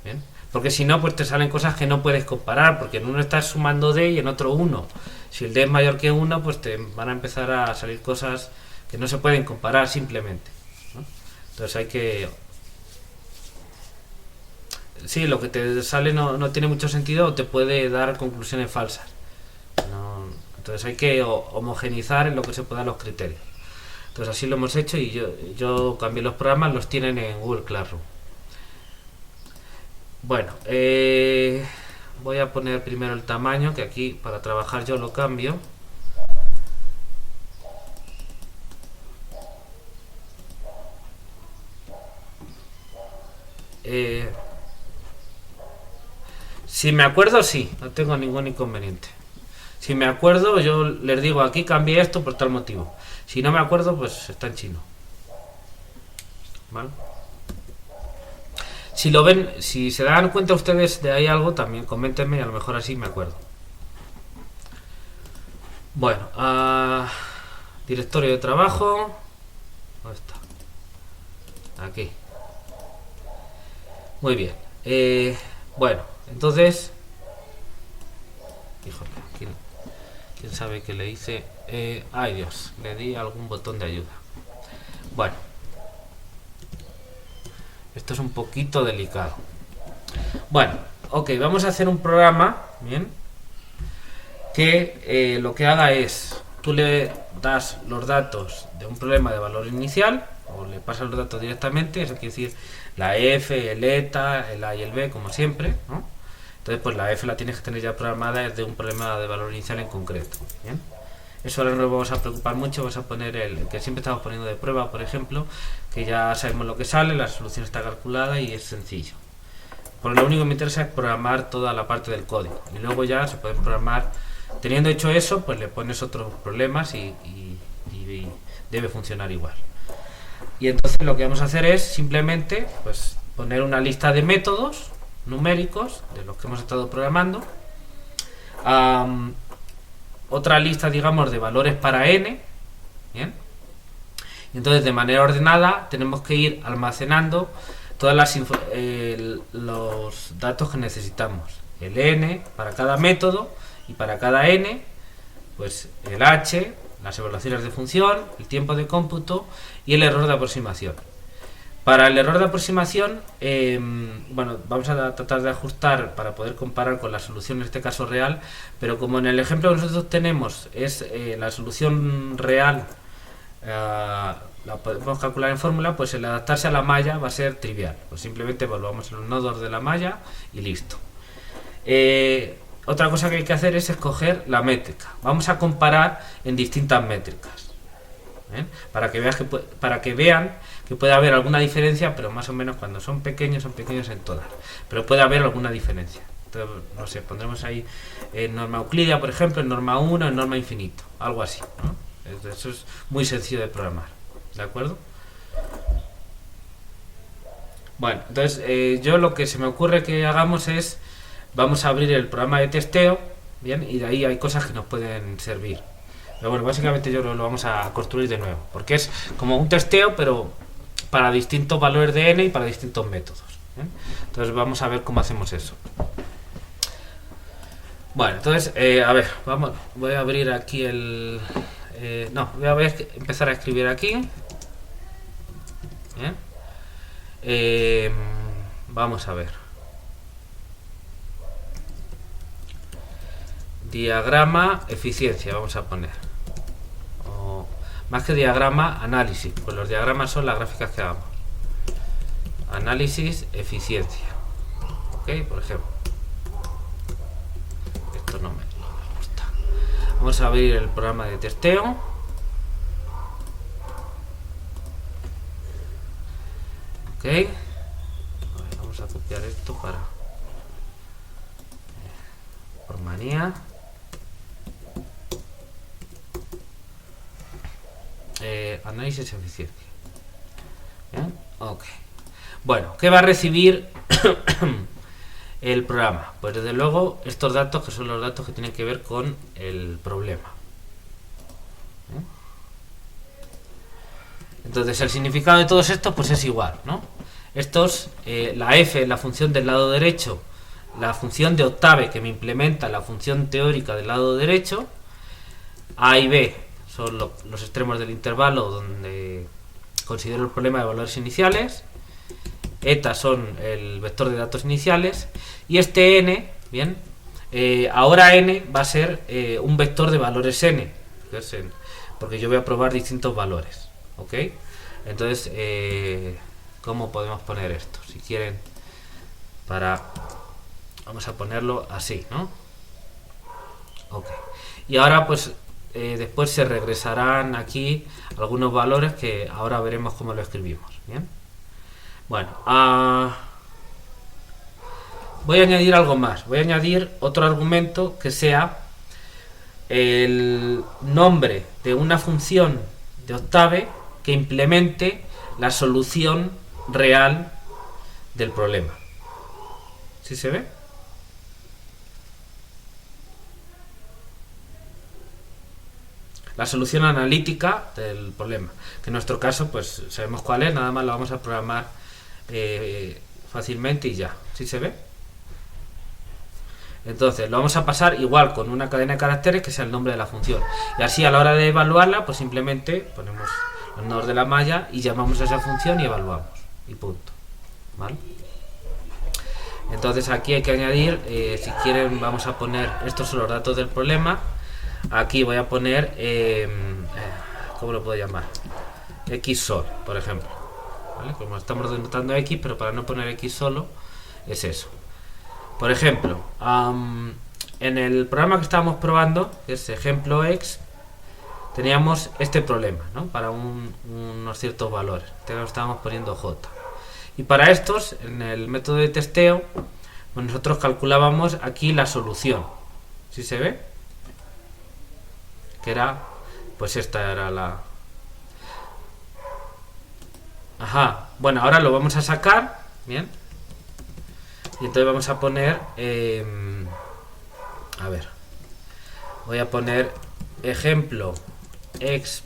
¿Bien? Porque si no, pues te salen cosas que no puedes comparar, porque en uno estás sumando d y en otro 1. Si el d es mayor que 1, pues te van a empezar a salir cosas que no se pueden comparar simplemente, ¿no? Entonces hay que... Sí, lo que te sale no tiene mucho sentido o te puede dar conclusiones falsas. Entonces hay que homogenizar en lo que se pueda los criterios. Entonces así lo hemos hecho y yo cambié los programas, los tienen en Google Classroom. Bueno, voy a poner primero el tamaño, que aquí para trabajar yo lo cambio. Si me acuerdo, sí, no tengo ningún inconveniente. Si me acuerdo, yo les digo, aquí cambié esto por tal motivo. Si no me acuerdo, pues está en chino. ¿Vale? Si lo ven, si se dan cuenta ustedes de ahí algo, también coméntenme y a lo mejor así me acuerdo. Bueno, directorio de trabajo. ¿Dónde está? Aquí. Muy bien. Bueno, entonces... Híjole, ¿quién sabe qué le hice? Ay Dios, le di algún botón de ayuda. Bueno, esto es un poquito delicado. Bueno, ok, vamos a hacer un programa, bien, que lo que haga es, tú le das los datos de un problema de valor inicial, o le pasas los datos directamente, eso quiere decir la F, el eta, el A y el B, como siempre, ¿no? Entonces, pues la F la tienes que tener ya programada desde un problema de valor inicial en concreto, ¿bien? Eso ahora no nos vamos a preocupar mucho, vamos a poner el que siempre estamos poniendo de prueba, por ejemplo, que ya sabemos lo que sale, la solución está calculada y es sencillo. Porque lo único que me interesa es programar toda la parte del código. Y luego ya se pueden programar. Teniendo hecho eso, pues le pones otros problemas y debe funcionar igual. Y entonces lo que vamos a hacer es simplemente pues poner una lista de métodos numéricos de los que hemos estado programando. Otra lista, digamos, de valores para n. Bien. Y entonces de manera ordenada tenemos que ir almacenando todas los datos que necesitamos. El n para cada método y para cada n, pues el h, las evaluaciones de función, el tiempo de cómputo y el error de aproximación. Para el error de aproximación, bueno, vamos a tratar de ajustar para poder comparar con la solución en este caso real, pero como en el ejemplo que nosotros tenemos es la solución real, la podemos calcular en fórmula, pues el adaptarse a la malla va a ser trivial. Pues simplemente evaluamos los nodos de la malla y listo. Otra cosa que hay que hacer es escoger la métrica. Vamos a comparar en distintas métricas, ¿eh? Para que vean que puede haber alguna diferencia, pero más o menos cuando son pequeños en todas. Pero puede haber alguna diferencia. Entonces, no sé, pondremos ahí en norma euclídea, por ejemplo, en norma 1, en norma infinito, algo así, ¿no? Eso es muy sencillo de programar, ¿de acuerdo? Bueno, entonces yo lo que se me ocurre que hagamos es, vamos a abrir el programa de testeo, bien, y de ahí hay cosas que nos pueden servir. Pero bueno, básicamente yo lo vamos a construir de nuevo, porque es como un testeo, pero para distintos valores de n y para distintos métodos, ¿bien? Entonces vamos a ver cómo hacemos eso. Bueno, entonces, a ver, voy a abrir aquí el... voy a empezar a escribir aquí. Bien. Vamos a ver. Diagrama eficiencia, vamos a poner. O, más que diagrama, análisis, pues los diagramas son las gráficas que hagamos. Análisis eficiencia. Ok, por ejemplo. Esto no me gusta. Vamos a abrir el programa de testeo. Ok. Vamos a copiar esto para... por manía. Análisis eficiencia. ¿Bien? Ok. Bueno, ¿qué va a recibir el programa? Pues desde luego estos datos, que son los datos que tienen que ver con el problema. ¿Bien? Entonces el significado de todos estos pues es igual, ¿no? Estos, la f, la función del lado derecho, la función de octave que me implementa la función teórica del lado derecho, a y b son los extremos del intervalo donde considero el problema de valores iniciales, eta son el vector de datos iniciales, y este n, bien, ahora n va a ser un vector de valores n, porque yo voy a probar distintos valores, ¿ok? Entonces, ¿cómo podemos poner esto? Si quieren, vamos a ponerlo así, ¿no? Ok. Y ahora pues después se regresarán aquí algunos valores que ahora veremos cómo lo escribimos, ¿bien? Bueno, voy a añadir algo más. Voy a añadir otro argumento que sea el nombre de una función de octave que implemente la solución real del problema. ¿Sí se ve? La solución analítica del problema, que en nuestro caso pues sabemos cuál es, nada más lo vamos a programar fácilmente y ya. ¿Sí se ve? Entonces lo vamos a pasar igual con una cadena de caracteres que sea el nombre de la función, y así a la hora de evaluarla pues simplemente ponemos los nodos de la malla y llamamos a esa función y evaluamos, y punto. ¿Vale? Entonces aquí hay que añadir, si quieren vamos a poner, estos son los datos del problema. Aquí voy a poner, ¿cómo lo puedo llamar? X sol, por ejemplo. ¿Vale? Como estamos denotando X, pero para no poner X solo, es eso. Por ejemplo, en el programa que estábamos probando, que es ejemplo X, teníamos este problema, ¿no? Para unos ciertos valores. Entonces estábamos poniendo J. Y para estos, en el método de testeo, pues nosotros calculábamos aquí la solución. ¿Sí se ve? Que era, pues esta era la... Ajá, bueno, ahora lo vamos a sacar, bien. Y entonces vamos a poner, a ver, voy a poner ejemplo x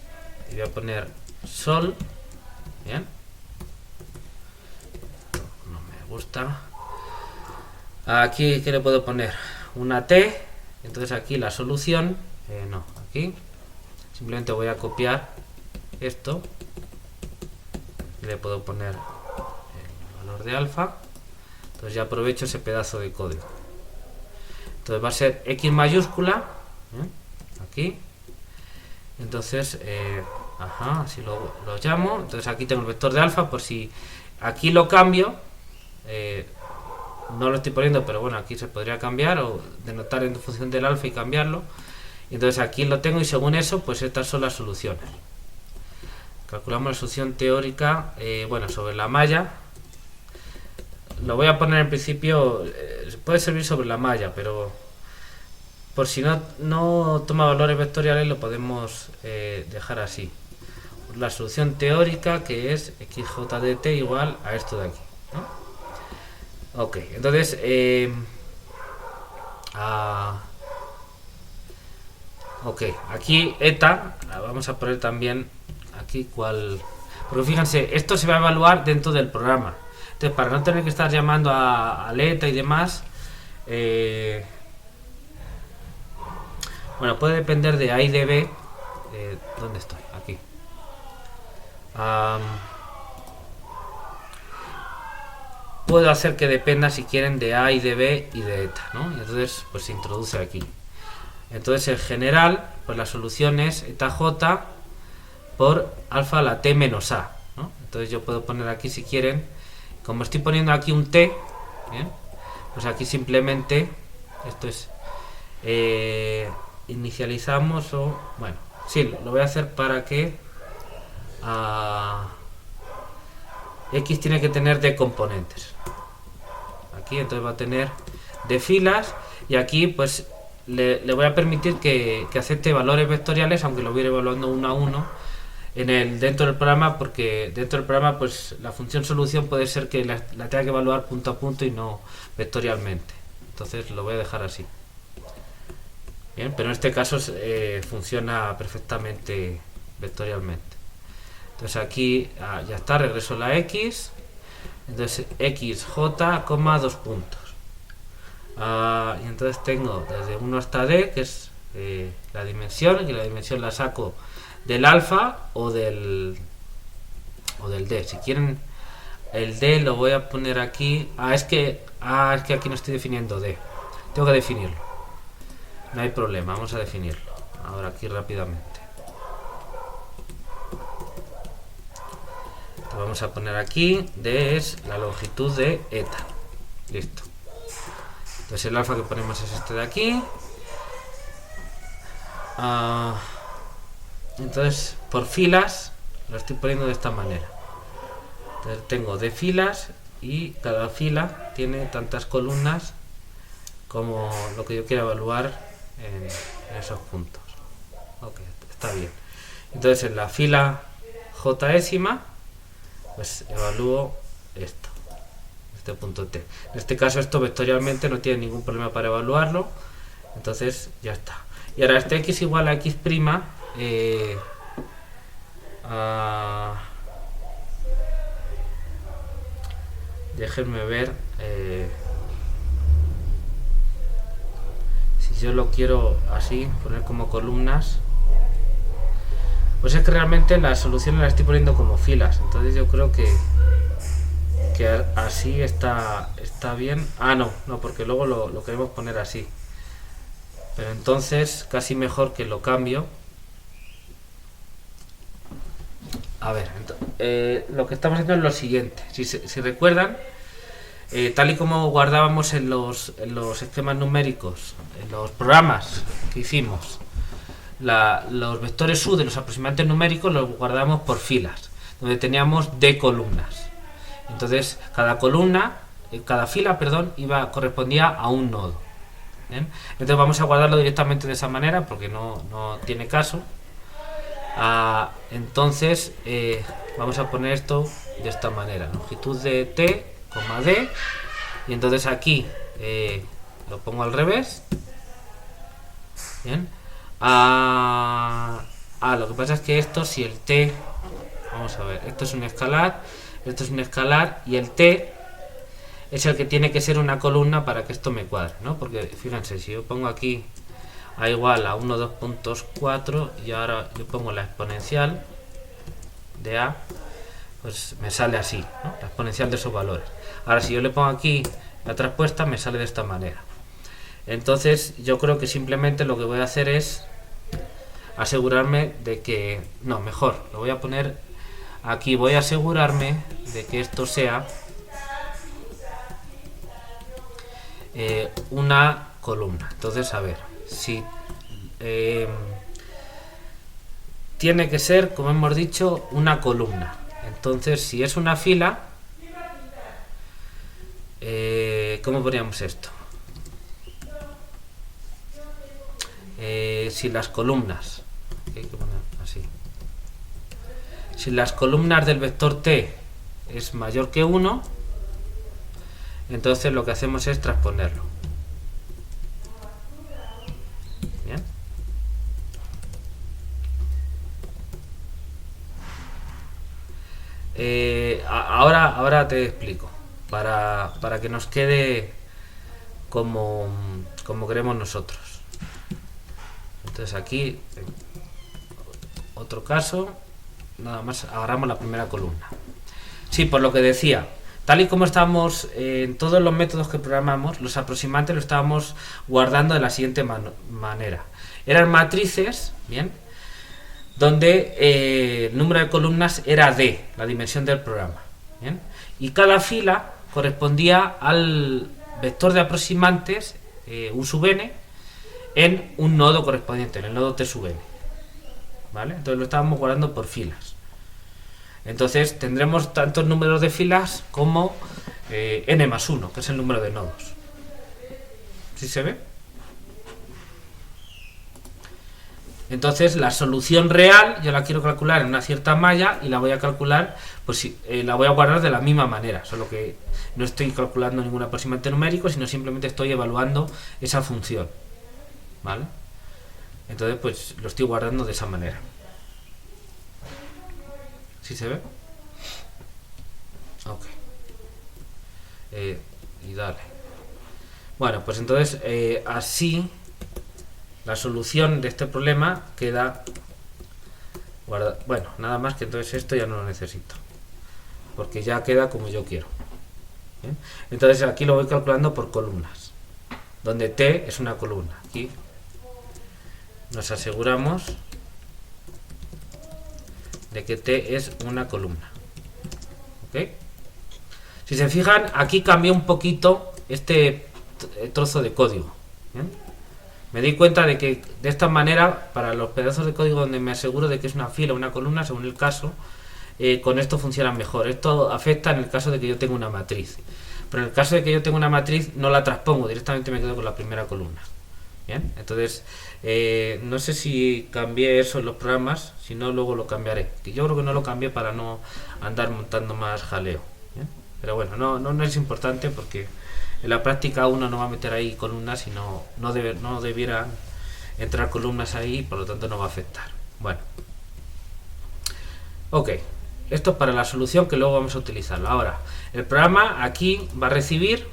y voy a poner sol, bien. No me gusta. Aquí, ¿qué le puedo poner? Una t, entonces aquí la solución, no, aquí, simplemente voy a copiar esto. Le puedo poner el valor de alfa, entonces ya aprovecho ese pedazo de código. Entonces va a ser x mayúscula, aquí, entonces ajá, así lo llamo. Entonces aquí tengo el vector de alfa, por si aquí lo cambio, no lo estoy poniendo, pero bueno, aquí se podría cambiar o denotar en función del alfa y cambiarlo. Y entonces aquí lo tengo y según eso, pues estas son las soluciones. Calculamos la solución teórica, bueno, sobre la malla. Lo voy a poner en principio, puede servir sobre la malla, pero por si no toma valores vectoriales lo podemos dejar así. La solución teórica que es xj de t igual a esto de aquí, ¿no? Ok, entonces ok, aquí eta, vamos a poner también aquí cuál, porque fíjense, esto se va a evaluar dentro del programa. Entonces, para no tener que estar llamando a ETA y demás, bueno, puede depender de A y de B. ¿Dónde estoy? Aquí. Puedo hacer que dependa, si quieren, de A y de B y de ETA, ¿no? Y entonces, pues se introduce aquí. Entonces, en general, pues la solución es eta j por alfa a la t menos a, ¿no? Entonces yo puedo poner aquí, si quieren, como estoy poniendo aquí un t, ¿bien? Pues aquí simplemente esto es inicializamos o, bueno, sí, lo voy a hacer para que x tiene que tener d componentes. Aquí entonces va a tener d filas y aquí pues le voy a permitir que acepte valores vectoriales, aunque lo voy a ir evaluando uno a uno dentro del programa, porque dentro del programa pues la función solución puede ser que la tenga que evaluar punto a punto y no vectorialmente. Entonces lo voy a dejar así. Bien, pero en este caso funciona perfectamente vectorialmente. Entonces aquí ya está, regreso la x. Entonces xj, dos puntos. Y entonces tengo desde 1 hasta d, que es la dimensión, y la dimensión la saco del alfa o del d. Si quieren el d lo voy a poner aquí. Es que aquí no estoy definiendo d. Tengo que definirlo. No hay problema, vamos a definirlo. Ahora aquí rápidamente. Entonces vamos a poner aquí d es la longitud de eta. Listo. Entonces el alfa que ponemos es este de aquí. Entonces por filas lo estoy poniendo de esta manera. Entonces tengo de filas y cada fila tiene tantas columnas como lo que yo quiera evaluar en esos puntos. Ok, está bien. Entonces en la fila jésima pues evalúo esto, este punto t. En este caso esto vectorialmente no tiene ningún problema para evaluarlo, entonces ya está. Y ahora este x igual a x', déjenme ver si yo lo quiero así, poner como columnas. Pues es que realmente las soluciones las estoy poniendo como filas, entonces yo creo que así está bien. No, porque luego lo queremos poner así. Pero entonces casi mejor que lo cambio. A ver, lo que estamos haciendo es lo siguiente. Si recuerdan, tal y como guardábamos en los esquemas numéricos, en los programas que hicimos, los vectores U de los aproximantes numéricos los guardábamos por filas, donde teníamos d columnas. Entonces, cada columna, cada fila, perdón, correspondía a un nodo. ¿Bien? Entonces vamos a guardarlo directamente de esa manera porque no tiene caso. Entonces vamos a poner esto de esta manera: longitud de t, d, y entonces aquí lo pongo al revés. Bien. Lo que pasa es que esto, si el t, vamos a ver, esto es un escalar, esto es un escalar, y el t es el que tiene que ser una columna para que esto me cuadre, ¿no? Porque fíjense, si yo pongo aquí a igual a 1, 2.4 y ahora yo pongo la exponencial de a, pues me sale así, ¿no? La exponencial de esos valores. Ahora si yo le pongo aquí la traspuesta, me sale de esta manera. Entonces yo creo que simplemente lo que voy a hacer es asegurarme de que, no, mejor, lo voy a poner aquí, voy a asegurarme de que esto sea una columna. Entonces, a ver, si tiene que ser, como hemos dicho, una columna. Entonces, si es una fila, ¿cómo poníamos esto? Si las columnas, hay que poner así, si las columnas del vector t es mayor que 1, entonces lo que hacemos es transponerlo. Bien. Ahora te explico, para que nos quede como queremos nosotros. Entonces aquí, otro caso, nada más agarramos la primera columna. Sí, por lo que decía, tal y como estábamos en todos los métodos que programamos, los aproximantes lo estábamos guardando de la siguiente manera. Eran matrices, bien, donde el número de columnas era d, la dimensión del programa, bien, y cada fila correspondía al vector de aproximantes u sub n en un nodo correspondiente, en el nodo t sub n, ¿vale? Entonces lo estábamos guardando por filas. Entonces tendremos tantos números de filas como n más 1, que es el número de nodos. ¿Sí se ve? Entonces la solución real yo la quiero calcular en una cierta malla y la voy a calcular, pues la voy a guardar de la misma manera, solo que no estoy calculando ningún aproximante numérico, sino simplemente estoy evaluando esa función, ¿vale? Entonces pues lo estoy guardando de esa manera. ¿Sí se ve? Ok. Y dale. Bueno, pues entonces así la solución de este problema queda guardada. Bueno, nada más que entonces esto ya no lo necesito, porque ya queda como yo quiero. ¿Bien? Entonces aquí lo voy calculando por columnas, donde t es una columna. Aquí nos aseguramos de que t es una columna. ¿Ok? Si se fijan, aquí cambié un poquito este trozo de código. ¿Bien? Me di cuenta de que de esta manera, para los pedazos de código donde me aseguro de que es una fila o una columna, según el caso, con esto funciona mejor. Esto afecta en el caso de que yo tenga una matriz. Pero en el caso de que yo tenga una matriz, no la transpongo, directamente me quedo con la primera columna. Bien, entonces no sé si cambié eso en los programas, si no luego lo cambiaré. Que yo creo que no lo cambié para no andar montando más jaleo. ¿Bien? Pero bueno, no es importante porque en la práctica uno no va a meter ahí columnas y no debieran entrar columnas ahí, por lo tanto no va a afectar. Bueno, ok, esto es para la solución que luego vamos a utilizarlo. Ahora, el programa aquí va a recibir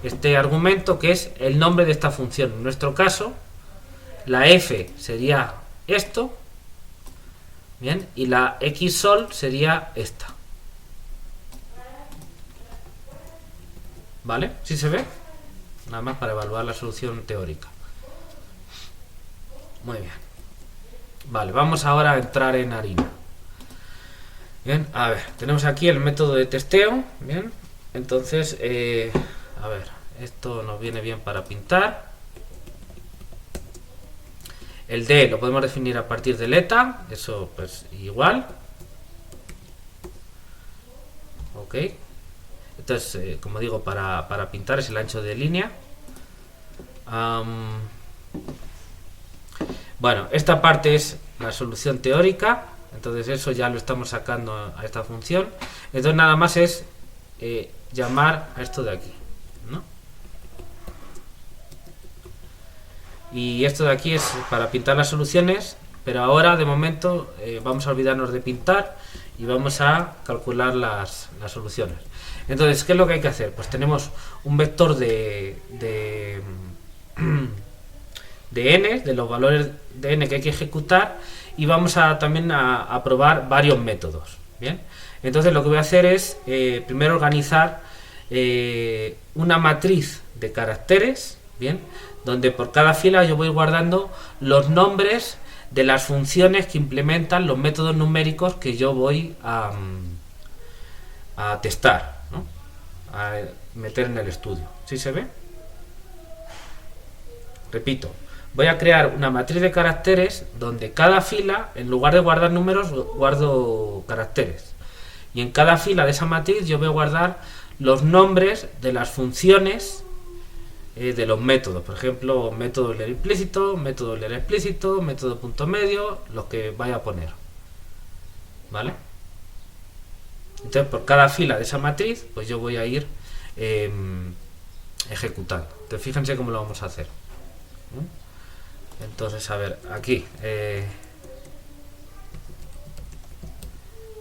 este argumento que es el nombre de esta función. En nuestro caso, la f sería esto, bien, y la xsol sería esta. ¿Vale? ¿Sí se ve? Nada más para evaluar la solución teórica. Muy bien. Vale, vamos ahora a entrar en harina. Bien, a ver, tenemos aquí el método de testeo. Bien, entonces, a ver, esto nos viene bien para pintar. El D lo podemos definir a partir del eta, eso pues igual. Ok. ¿ok? Entonces, como digo, para pintar es el ancho de línea. Bueno, esta parte es la solución teórica, entonces eso ya lo estamos sacando a esta función. Entonces nada más es llamar a esto de aquí, ¿no? Y esto de aquí es para pintar las soluciones, pero ahora de momento vamos a olvidarnos de pintar y vamos a calcular las soluciones. Entonces, ¿qué es lo que hay que hacer? Pues tenemos un vector de n, de los valores de n que hay que ejecutar, y vamos también a probar varios métodos. Bien, entonces lo que voy a hacer es primero organizar una matriz de caracteres, bien, donde por cada fila yo voy guardando los nombres de las funciones que implementan los métodos numéricos que yo voy a testar, ¿no? A meter en el estudio. ¿Sí se ve? Repito, voy a crear una matriz de caracteres donde cada fila, en lugar de guardar números, guardo caracteres. Y en cada fila de esa matriz yo voy a guardar los nombres de las funciones de los métodos. Por ejemplo, método euler implícito, método euler explícito, método punto medio, los que vaya a poner. ¿Vale? Entonces, por cada fila de esa matriz, pues yo voy a ir ejecutando. Entonces, fíjense cómo lo vamos a hacer. Entonces, a ver, aquí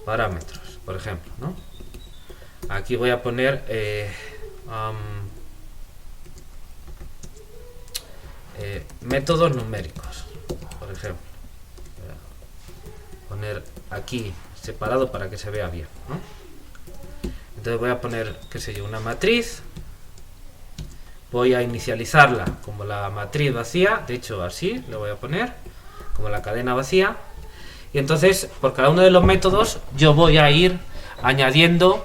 parámetros, por ejemplo, ¿no? Aquí voy a poner métodos numéricos, por ejemplo. Voy a poner aquí separado para que se vea bien, ¿no? Entonces voy a poner, qué sé yo, una matriz. Voy a inicializarla como la matriz vacía, de hecho así le voy a poner, como la cadena vacía. Y entonces por cada uno de los métodos yo voy a ir añadiendo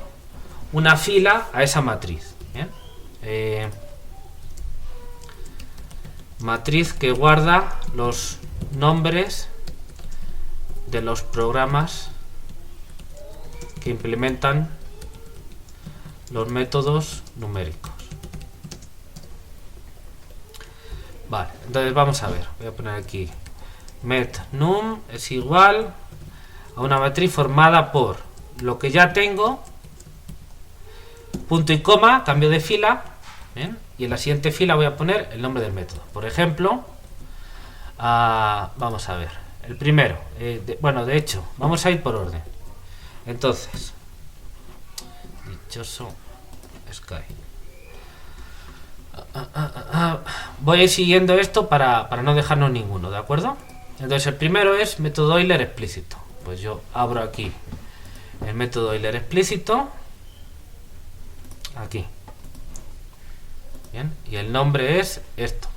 una fila a esa matriz. ¿Bien? Matriz que guarda los nombres de los programas que implementan los métodos numéricos. Vale, entonces vamos a ver, voy a poner aquí metNum es igual a una matriz formada por lo que ya tengo, punto y coma, cambio de fila, ¿bien? Y en la siguiente fila voy a poner el nombre del método. Por ejemplo, vamos a ver, el primero, bueno, de hecho, vamos a ir por orden. Entonces, dichoso Sky. Voy a ir siguiendo esto para no dejarnos ninguno, ¿de acuerdo? Entonces el primero es método Euler explícito. Pues yo abro aquí el método Euler explícito, aquí. Bien, y el nombre es esto.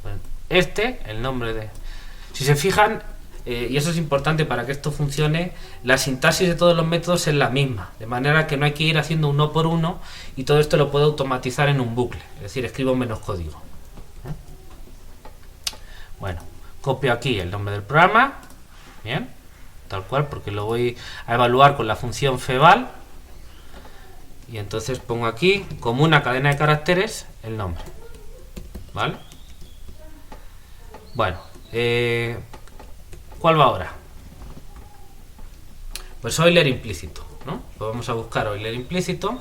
El nombre de... Si se fijan, y eso es importante para que esto funcione, la sintaxis de todos los métodos es la misma, de manera que no hay que ir haciendo uno por uno, y todo esto lo puedo automatizar en un bucle, es decir, escribo menos código. Bueno, copio aquí el nombre del programa, bien, tal cual, porque lo voy a evaluar con la función feval, y entonces pongo aquí como una cadena de caracteres el nombre, ¿vale? Bueno, ¿cuál va ahora? Pues Euler implícito, ¿no? Pues vamos a buscar Euler implícito.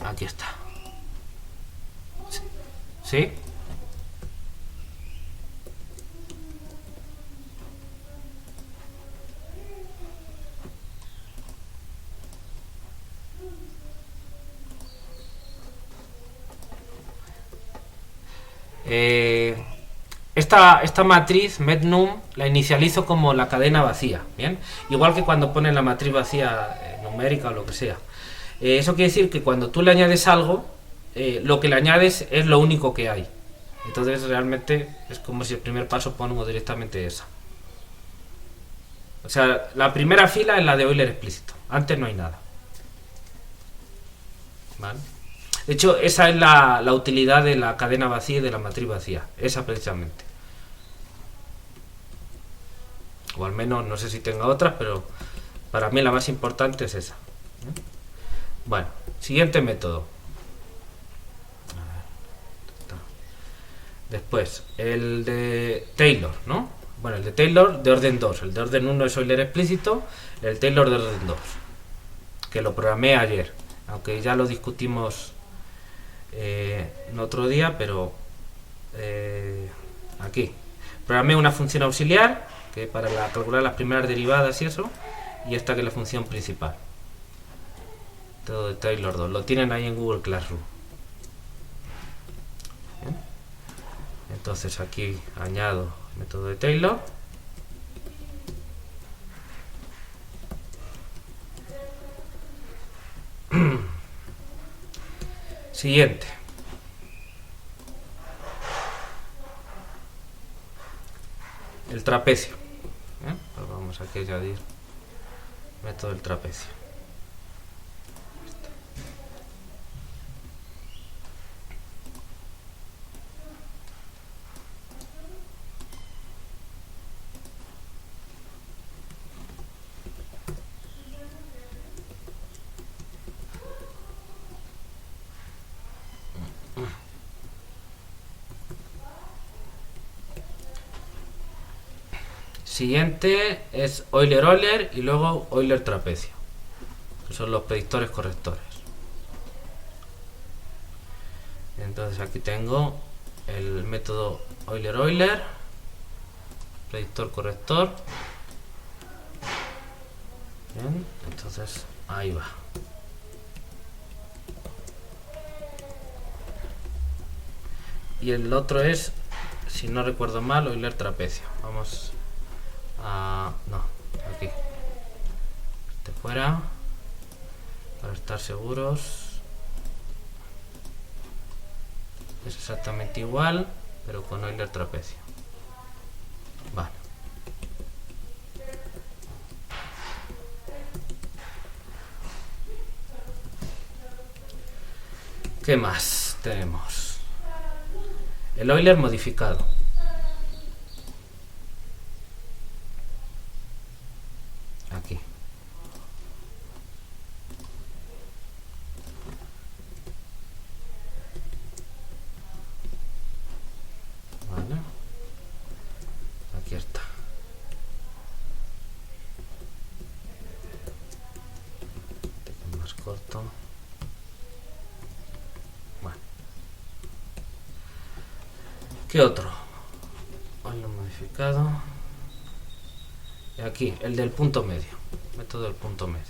Aquí está. ¿Sí? Esta matriz metNum la inicializo como la cadena vacía, ¿bien? Igual que cuando pones la matriz vacía numérica o lo que sea. Eso quiere decir que cuando tú le añades algo, lo que le añades es lo único que hay. Entonces realmente es como si el primer paso pongo directamente esa. O sea, la primera fila es la de Euler explícito. Antes no hay nada. ¿Vale? De hecho, esa es la utilidad de la cadena vacía y de la matriz vacía. Esa precisamente. O al menos, no sé si tenga otras, pero Para mí la más importante es esa. Bueno, siguiente método. Después, el de Taylor, ¿no? Bueno, el de Taylor de orden 2. El de orden 1 es Euler explícito. El Taylor de orden 2. Que lo programé ayer. Aunque ya lo discutimos en otro día, pero aquí. Programé una función auxiliar que para calcular las primeras derivadas y eso. Y esta que es la función principal. Todo de Taylor 2. Lo tienen ahí en Google Classroom. ¿Bien? Entonces aquí añado el método de Taylor. Siguiente. El trapecio. Pues vamos aquí a añadir método del trapecio. Siguiente es Euler-Euler y luego Euler-Trapecio, que son los predictores correctores. Entonces aquí tengo el método Euler-Euler, predictor corrector. Bien, entonces ahí va. Y el otro es, si no recuerdo mal, Euler-Trapecio. Vamos a... no, aquí. De fuera, para estar seguros. Es exactamente igual, pero con Euler-Trapecio. Vale. ¿Qué más tenemos? El Euler modificado. Aquí. Vale. Aquí está. Este es más corto. Bueno. ¿Qué otro? Euler modificado. Y aquí, el del punto medio. Método del punto medio.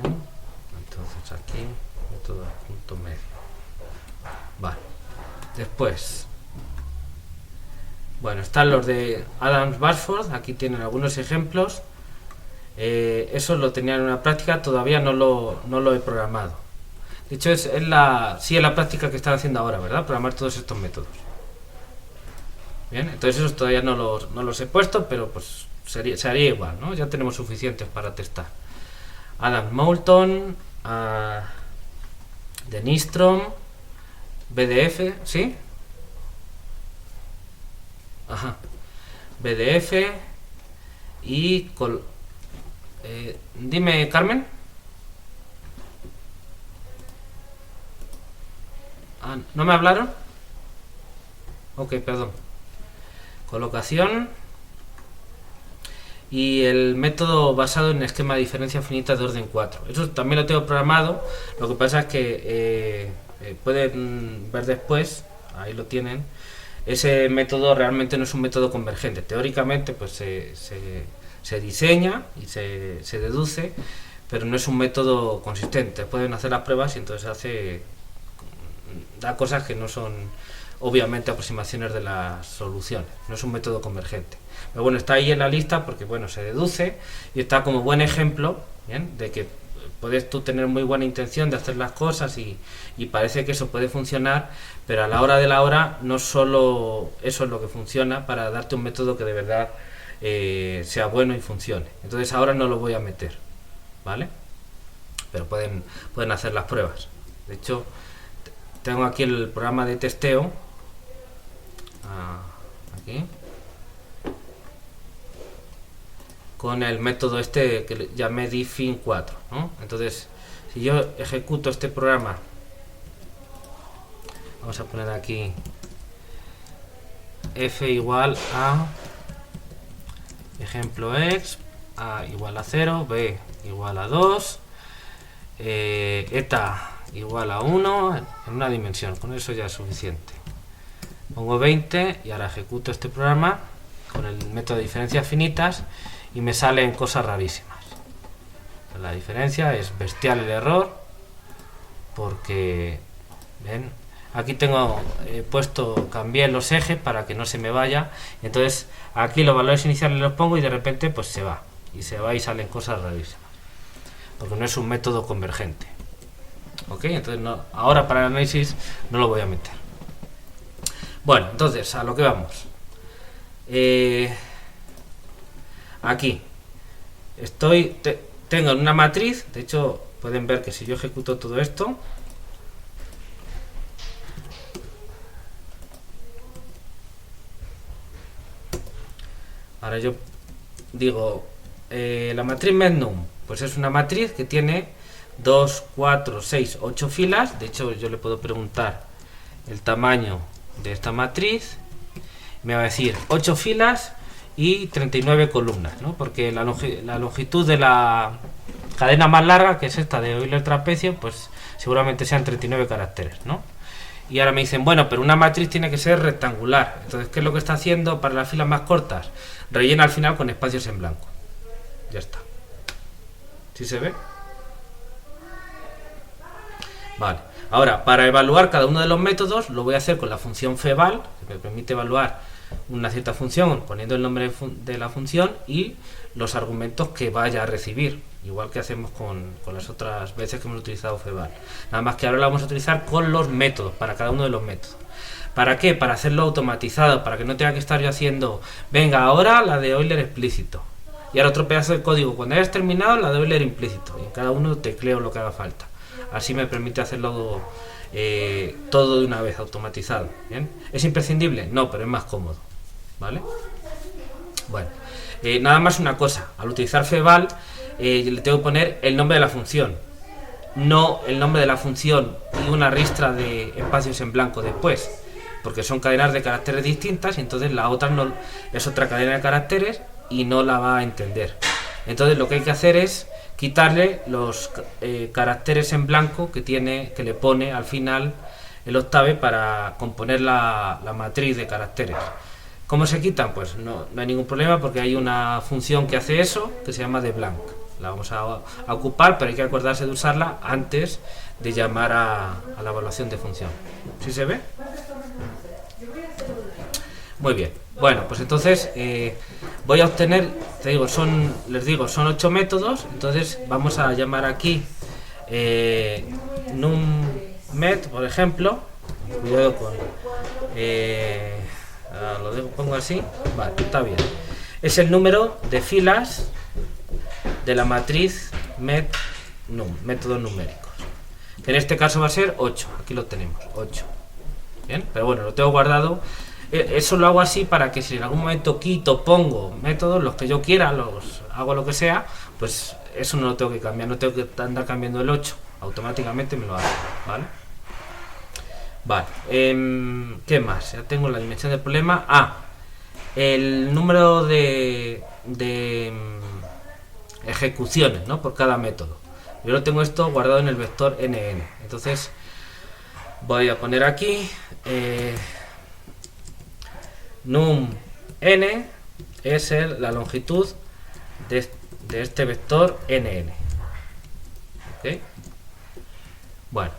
Bien. Entonces aquí, método del punto medio. Vale. Después, bueno, están los de Adams-Bashforth. Aquí tienen algunos ejemplos. Eso lo tenía en una práctica, todavía no lo he programado. De hecho, es la práctica que están haciendo ahora, ¿verdad? Programar todos estos métodos. Bien, entonces esos todavía no los he puesto, pero pues se haría igual, ¿no? Ya tenemos suficientes para testar. Adam Moulton, de Nystrom, BDF, ¿sí? Ajá. BDF y dime, Carmen. ¿No me hablaron? Ok, perdón. Colocación y el método basado en esquema de diferencia finita de orden 4. Eso también lo tengo programado. Lo que pasa es que pueden ver después, ahí lo tienen. Ese método realmente no es un método convergente. Teóricamente pues se diseña y se deduce, pero no es un método consistente. Pueden hacer las pruebas y entonces da cosas que no son obviamente aproximaciones de las soluciones. No es un método convergente. Pero bueno, está ahí en la lista porque bueno, se deduce y está como buen ejemplo, ¿bien?, de que puedes tú tener muy buena intención de hacer las cosas y parece que eso puede funcionar, pero a la hora de la hora no solo eso es lo que funciona para darte un método que de verdad sea bueno y funcione. Entonces ahora no lo voy a meter, ¿vale? pero pueden hacer las pruebas. De hecho, tengo aquí el programa de testeo, aquí, con el método este que llamé diffin4, ¿no? Entonces, si yo ejecuto este programa, vamos a poner aquí f igual a ejemplo x, a igual a 0, b igual a 2, eta igual a 1 en una dimensión. Con eso ya es suficiente. Pongo 20 y ahora ejecuto este programa con el método de diferencias finitas y me salen cosas rarísimas. La diferencia es bestial, el error, porque ven, aquí tengo cambié los ejes para que no se me vaya. Entonces aquí los valores iniciales los pongo y de repente pues se va y salen cosas rarísimas, porque no es un método convergente. Ok, entonces ahora para el análisis no lo voy a meter. Bueno, entonces a lo que vamos. Aquí tengo una matriz. De hecho, pueden ver que si yo ejecuto todo esto, ahora yo digo la matriz mednum, pues es una matriz que tiene 2, 4, 6, 8 filas. De hecho, yo le puedo preguntar el tamaño de esta matriz, me va a decir 8 filas y 39 columnas, ¿no? Porque la longitud de la cadena más larga, que es esta de Euler trapecio, pues seguramente sean 39 caracteres, ¿no? Y ahora me dicen, bueno, pero una matriz tiene que ser rectangular. Entonces, ¿qué es lo que está haciendo para las filas más cortas? Rellena al final con espacios en blanco. Ya está. ¿Sí se ve? Vale. Ahora, para evaluar cada uno de los métodos, lo voy a hacer con la función feval, que me permite evaluar una cierta función poniendo el nombre de la función y los argumentos que vaya a recibir, igual que hacemos con las otras veces que hemos utilizado feval. Nada más que ahora la vamos a utilizar con los métodos, para cada uno de los métodos. ¿Para qué? Para hacerlo automatizado, para que no tenga que estar yo haciendo, venga, ahora la de Euler explícito, y ahora otro pedazo de código, cuando hayas terminado la de Euler implícito, y en cada uno tecleo lo que haga falta. Así me permite hacerlo todo de una vez, automatizado. ¿Bien? ¿Es imprescindible? No, pero es más cómodo. ¿Vale? Bueno, nada más una cosa. Al utilizar feval, le tengo que poner el nombre de la función. No el nombre de la función y una ristra de espacios en blanco después. Porque son cadenas de caracteres distintas y entonces la otra no es otra cadena de caracteres y no la va a entender. Entonces lo que hay que hacer es quitarle los caracteres en blanco que le pone al final el octave para componer la matriz de caracteres. ¿Cómo se quitan? Pues no hay ningún problema, porque hay una función que hace eso, que se llama deblanc. La vamos a ocupar, pero hay que acordarse de usarla antes de llamar a la evaluación de función. ¿Sí se ve? Muy bien. Bueno, pues entonces voy a obtener, les digo, son 8 métodos. Entonces vamos a llamar aquí nummet, por ejemplo. Cuidado con pongo así. Vale, está bien. Es el número de filas de la matriz mednum, métodos numéricos, que en este caso va a ser 8. Aquí lo tenemos, 8. Bien, pero bueno, lo tengo guardado. Eso lo hago así para que si en algún momento quito, pongo métodos, los que yo quiera, los hago lo que sea, pues eso no lo tengo que cambiar, no tengo que andar cambiando el 8, automáticamente me lo hace, ¿vale? Vale, ¿qué más? Ya tengo la dimensión del problema. El número de ejecuciones, ¿no? Por cada método. Yo lo tengo esto guardado en el vector nn. Entonces voy a poner aquí num n es la longitud de este vector nn. ¿Okay? Bueno,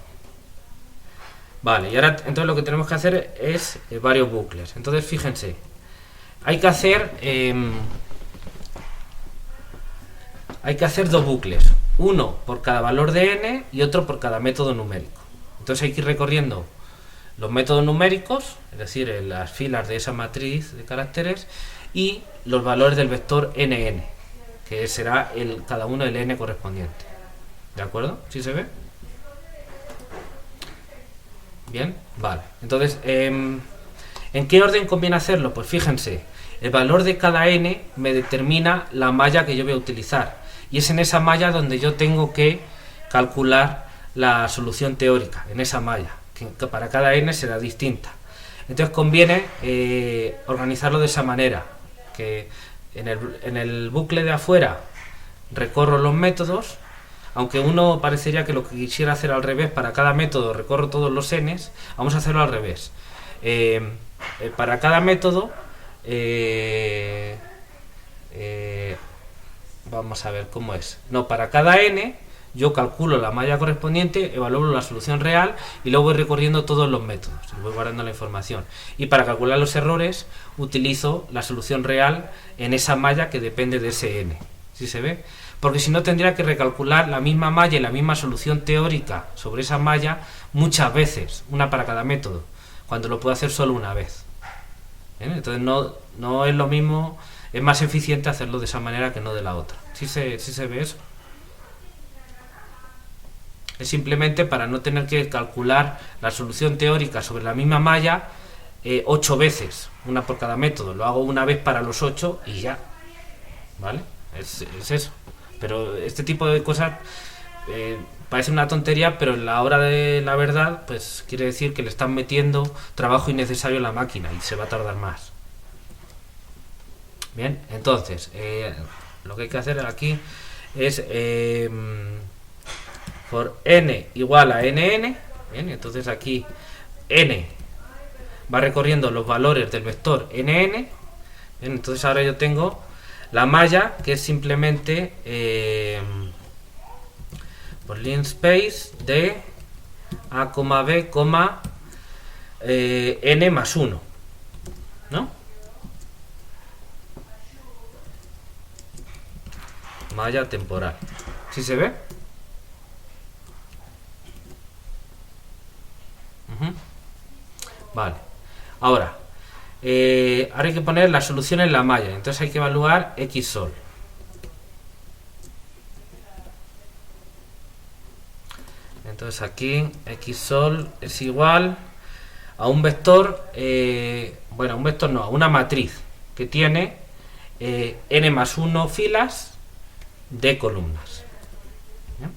vale, y ahora entonces lo que tenemos que hacer es varios bucles. Entonces fíjense, hay que hacer dos bucles, uno por cada valor de n y otro por cada método numérico. Entonces hay que ir recorriendo los métodos numéricos, es decir, las filas de esa matriz de caracteres, y los valores del vector nn, que será cada uno del n correspondiente. ¿De acuerdo? ¿Sí se ve? Bien, vale. Entonces, ¿en qué orden conviene hacerlo? Pues fíjense, el valor de cada n me determina la malla que yo voy a utilizar. Y es en esa malla donde yo tengo que calcular la solución teórica, en esa malla, que para cada n será distinta. Entonces conviene organizarlo de esa manera, que en el bucle de afuera recorro los métodos, aunque uno parecería que lo que quisiera hacer al revés, para cada método recorro todos los n's, vamos a hacerlo al revés. Para cada método, vamos a ver cómo es. No, para cada n yo calculo la malla correspondiente, evalúo la solución real y luego voy recorriendo todos los métodos, voy guardando la información. Y para calcular los errores utilizo la solución real en esa malla que depende de ese n. ¿Sí se ve? Porque si no tendría que recalcular la misma malla y la misma solución teórica sobre esa malla muchas veces, una para cada método, cuando lo puedo hacer solo una vez. ¿Bien? Entonces no es lo mismo, es más eficiente hacerlo de esa manera que no de la otra. ¿Sí se ve eso? Es simplemente para no tener que calcular la solución teórica sobre la misma malla 8 veces, una por cada método. Lo hago una vez para los 8 y ya. ¿Vale? Es eso. Pero este tipo de cosas parece una tontería, pero en la hora de la verdad, pues quiere decir que le están metiendo trabajo innecesario a la máquina y se va a tardar más. Bien, entonces, lo que hay que hacer aquí es por n igual a nn, bien, entonces aquí n va recorriendo los valores del vector nn, bien, entonces ahora yo tengo la malla que es simplemente por linspace de a, b, n más 1, ¿no? Malla temporal. ¿Sí se ve? Vale, ahora hay que poner la solución en la malla, entonces hay que evaluar xsol. Entonces aquí xsol es igual a un vector, bueno, un vector no, a una matriz que tiene n más 1 filas de columnas. ¿Bien?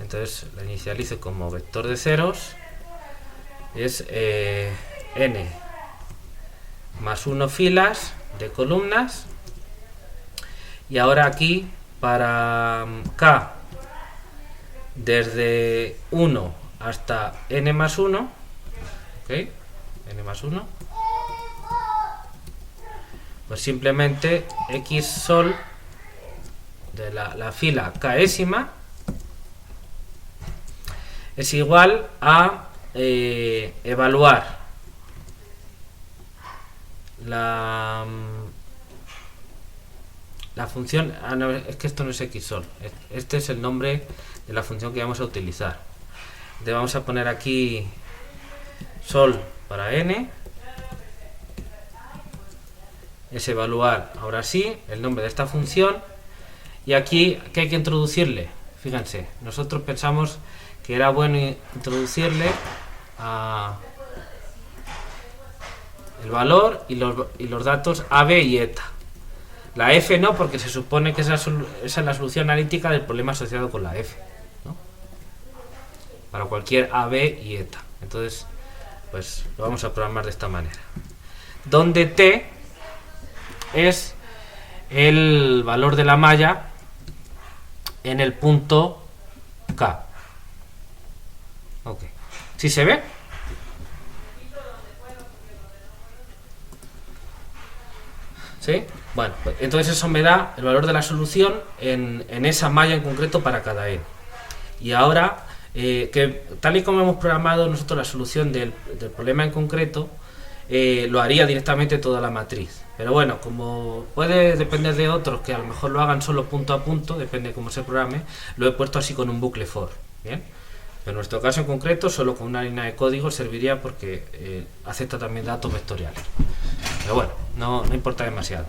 Entonces la inicializo como vector de ceros. Es n más 1 filas de columnas, y ahora aquí para k desde 1 hasta n más 1, ¿ok? N más 1, pues simplemente xsol de la fila késima es igual a evaluar la función, no, es que esto no es xsol, este es el nombre de la función que vamos a utilizar. Entonces vamos a poner aquí sol para n, es evaluar ahora sí el nombre de esta función, y aquí ¿qué hay que introducirle? Fíjense, nosotros pensamos que era bueno introducirle el valor y los datos a, b y eta. La f no, porque se supone que esa es la solución analítica del problema asociado con la f, ¿no? Para cualquier a, b y eta. Entonces, pues lo vamos a programar de esta manera. Donde t es el valor de la malla en el punto k. Ok. ¿Sí se ve? ¿Sí? Bueno, pues entonces eso me da el valor de la solución en esa malla en concreto para cada n. Y ahora, que tal y como hemos programado nosotros la solución del problema en concreto, lo haría directamente toda la matriz. Pero bueno, como puede depender de otros que a lo mejor lo hagan solo punto a punto, depende de cómo se programe, lo he puesto así con un bucle for. ¿Bien? En nuestro caso en concreto, solo con una línea de código serviría, porque acepta también datos vectoriales. Pero bueno, no importa demasiado.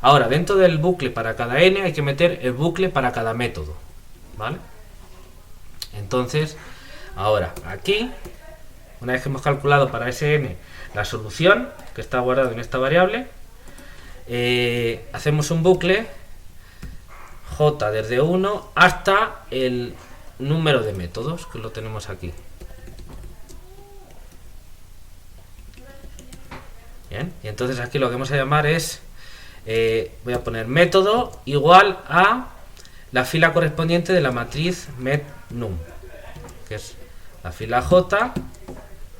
Ahora, dentro del bucle para cada n hay que meter el bucle para cada método, ¿vale? entonces, ahora, aquí, una vez que hemos calculado para ese n la solución que está guardada en esta variable, hacemos un bucle j desde 1 hasta el número de métodos, que lo tenemos aquí. Bien, y entonces aquí lo que vamos a llamar es, voy a poner método igual a la fila correspondiente de la matriz metnum, que es la fila j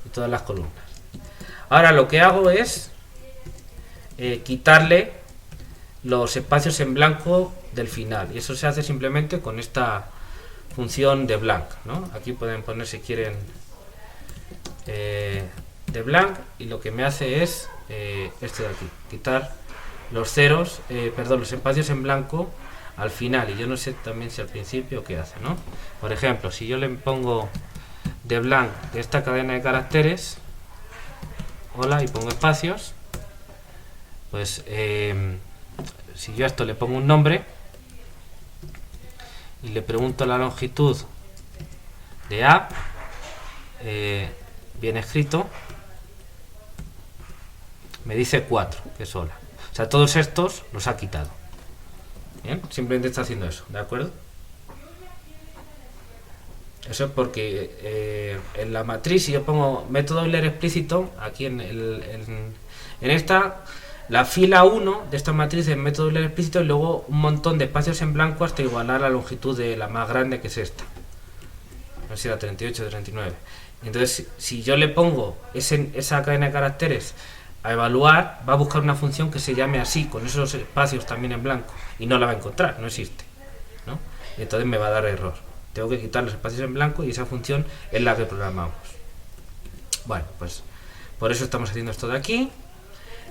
y todas las columnas. Ahora lo que hago es quitarle los espacios en blanco del final, y eso se hace simplemente con esta función de blank, ¿no? Aquí pueden poner, si quieren, de blank, y lo que me hace es este de aquí, quitar los ceros, perdón, los espacios en blanco al final, y yo no sé también si al principio qué hace, ¿no? Por ejemplo, si yo le pongo de blank de esta cadena de caracteres, hola, y pongo espacios, pues si yo a esto le pongo un nombre y le pregunto la longitud de A, bien escrito, me dice 4, que es hola. O sea, todos estos los ha quitado. Bien, simplemente está haciendo eso, ¿de acuerdo? Eso es porque en la matriz, si yo pongo método Euler explícito, aquí en esta, la fila 1 de esta matriz es método Euler explícito, y luego un montón de espacios en blanco hasta igualar la longitud de la más grande, que es esta. No sé si era 38 o 39. Entonces, si yo le pongo esa cadena de caracteres a evaluar, va a buscar una función que se llame así, con esos espacios también en blanco, y no la va a encontrar, no existe, ¿no? Y entonces me va a dar error. Tengo que quitar los espacios en blanco y esa función es la que programamos. Bueno, pues por eso estamos haciendo esto de aquí.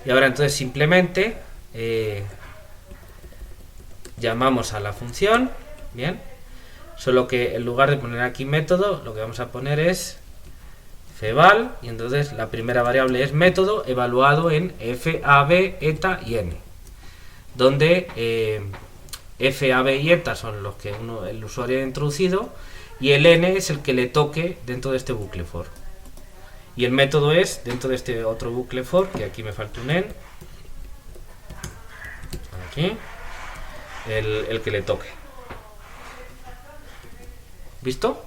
Y ahora entonces simplemente llamamos a la función, bien, solo que en lugar de poner aquí método, lo que vamos a poner es feval, y entonces la primera variable es método evaluado en f, a, b, eta y n, donde f, a, b y eta son los que el usuario ha introducido, y el n es el que le toque dentro de este bucle for. Y el método es dentro de este otro bucle for, que aquí me falta un n, aquí, el que le toque. ¿Visto?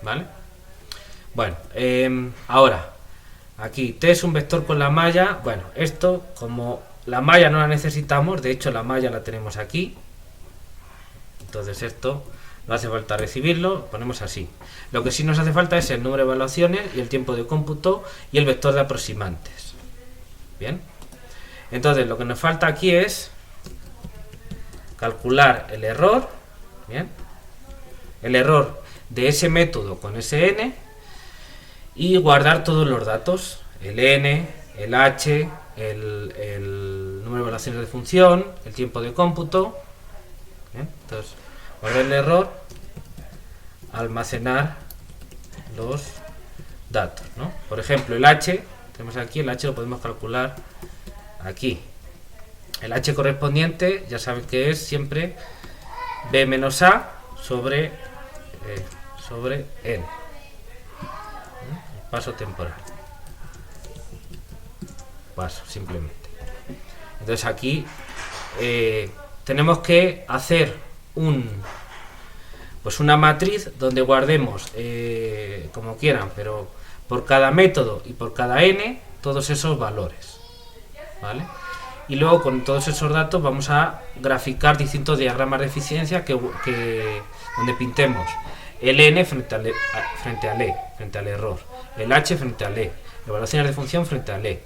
¿Vale? Bueno, ahora, aquí t es un vector con la malla. Bueno, esto, como la malla no la necesitamos, de hecho la malla la tenemos aquí, entonces esto no hace falta recibirlo, ponemos así. Lo que sí nos hace falta es el número de evaluaciones y el tiempo de cómputo y el vector de aproximantes. Bien, entonces lo que nos falta aquí es calcular el error, bien, el error de ese método con ese n, y guardar todos los datos, el n, el h, el número de evaluaciones de función, el tiempo de cómputo. Bien, entonces guardar el error, almacenar los datos, ¿no? Por ejemplo, el h, tenemos aquí, el h lo podemos calcular aquí. El h correspondiente, ya saben que es siempre b menos a sobre n, paso temporal, paso simplemente. Entonces aquí tenemos que hacer una matriz donde guardemos como quieran, pero por cada método y por cada n todos esos valores, ¿vale? Y luego con todos esos datos vamos a graficar distintos diagramas de eficiencia donde pintemos el n frente al e, frente al error, el h frente al e, evaluaciones de función frente al e,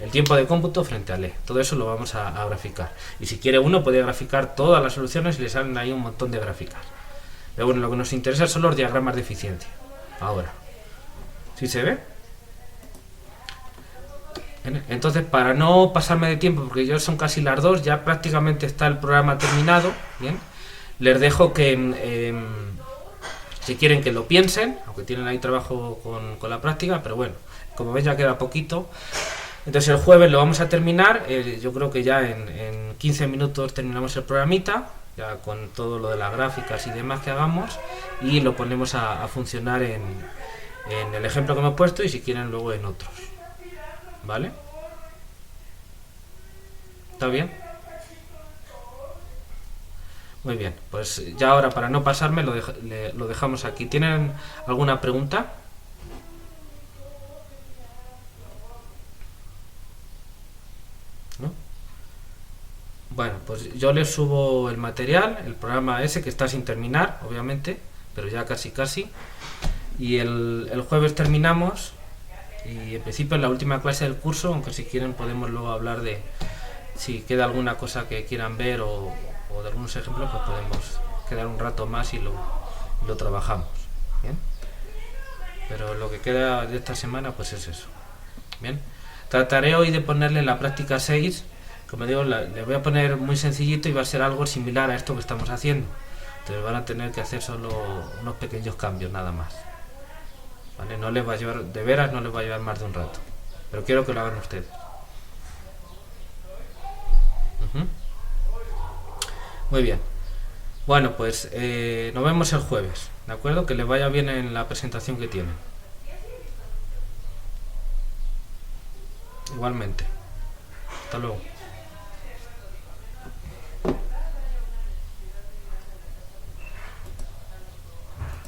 el tiempo de cómputo frente al e. Todo eso lo vamos a graficar. Y si quiere uno puede graficar todas las soluciones y le salen ahí un montón de gráficas. Pero bueno, lo que nos interesa son los diagramas de eficiencia. Ahora, ¿sí se ve? Entonces, para no pasarme de tiempo, porque ya son casi las 2, ya prácticamente está el programa terminado, ¿bien? Les dejo que si quieren que lo piensen, aunque tienen ahí trabajo con la práctica, pero bueno, como veis ya queda poquito. Entonces el jueves lo vamos a terminar, yo creo que ya en 15 minutos terminamos el programita, ya con todo lo de las gráficas y demás que hagamos, y lo ponemos a funcionar en el ejemplo que hemos puesto y si quieren luego en otros. ¿Vale? ¿Está bien? Muy bien, pues ya ahora para no pasarme lo dejamos aquí. ¿Tienen alguna pregunta? ¿No? Bueno, pues yo les subo el material, el programa ese que está sin terminar, obviamente, pero ya casi casi. Y el jueves terminamos y en principio en la última clase del curso, aunque si quieren podemos luego hablar de si queda alguna cosa que quieran ver o de algunos ejemplos, pues podemos quedar un rato más y lo trabajamos. ¿Bien? Pero lo que queda de esta semana pues es eso. Bien, trataré hoy de ponerle la práctica 6. Como digo, le voy a poner muy sencillito y va a ser algo similar a esto que estamos haciendo. Entonces van a tener que hacer solo unos pequeños cambios nada más. ¿Vale? No les va a llevar, de veras no les va a llevar más de un rato. Pero quiero que lo hagan ustedes. Muy bien. Bueno, pues nos vemos el jueves, ¿de acuerdo? Que les vaya bien en la presentación que tienen. Igualmente. Hasta luego.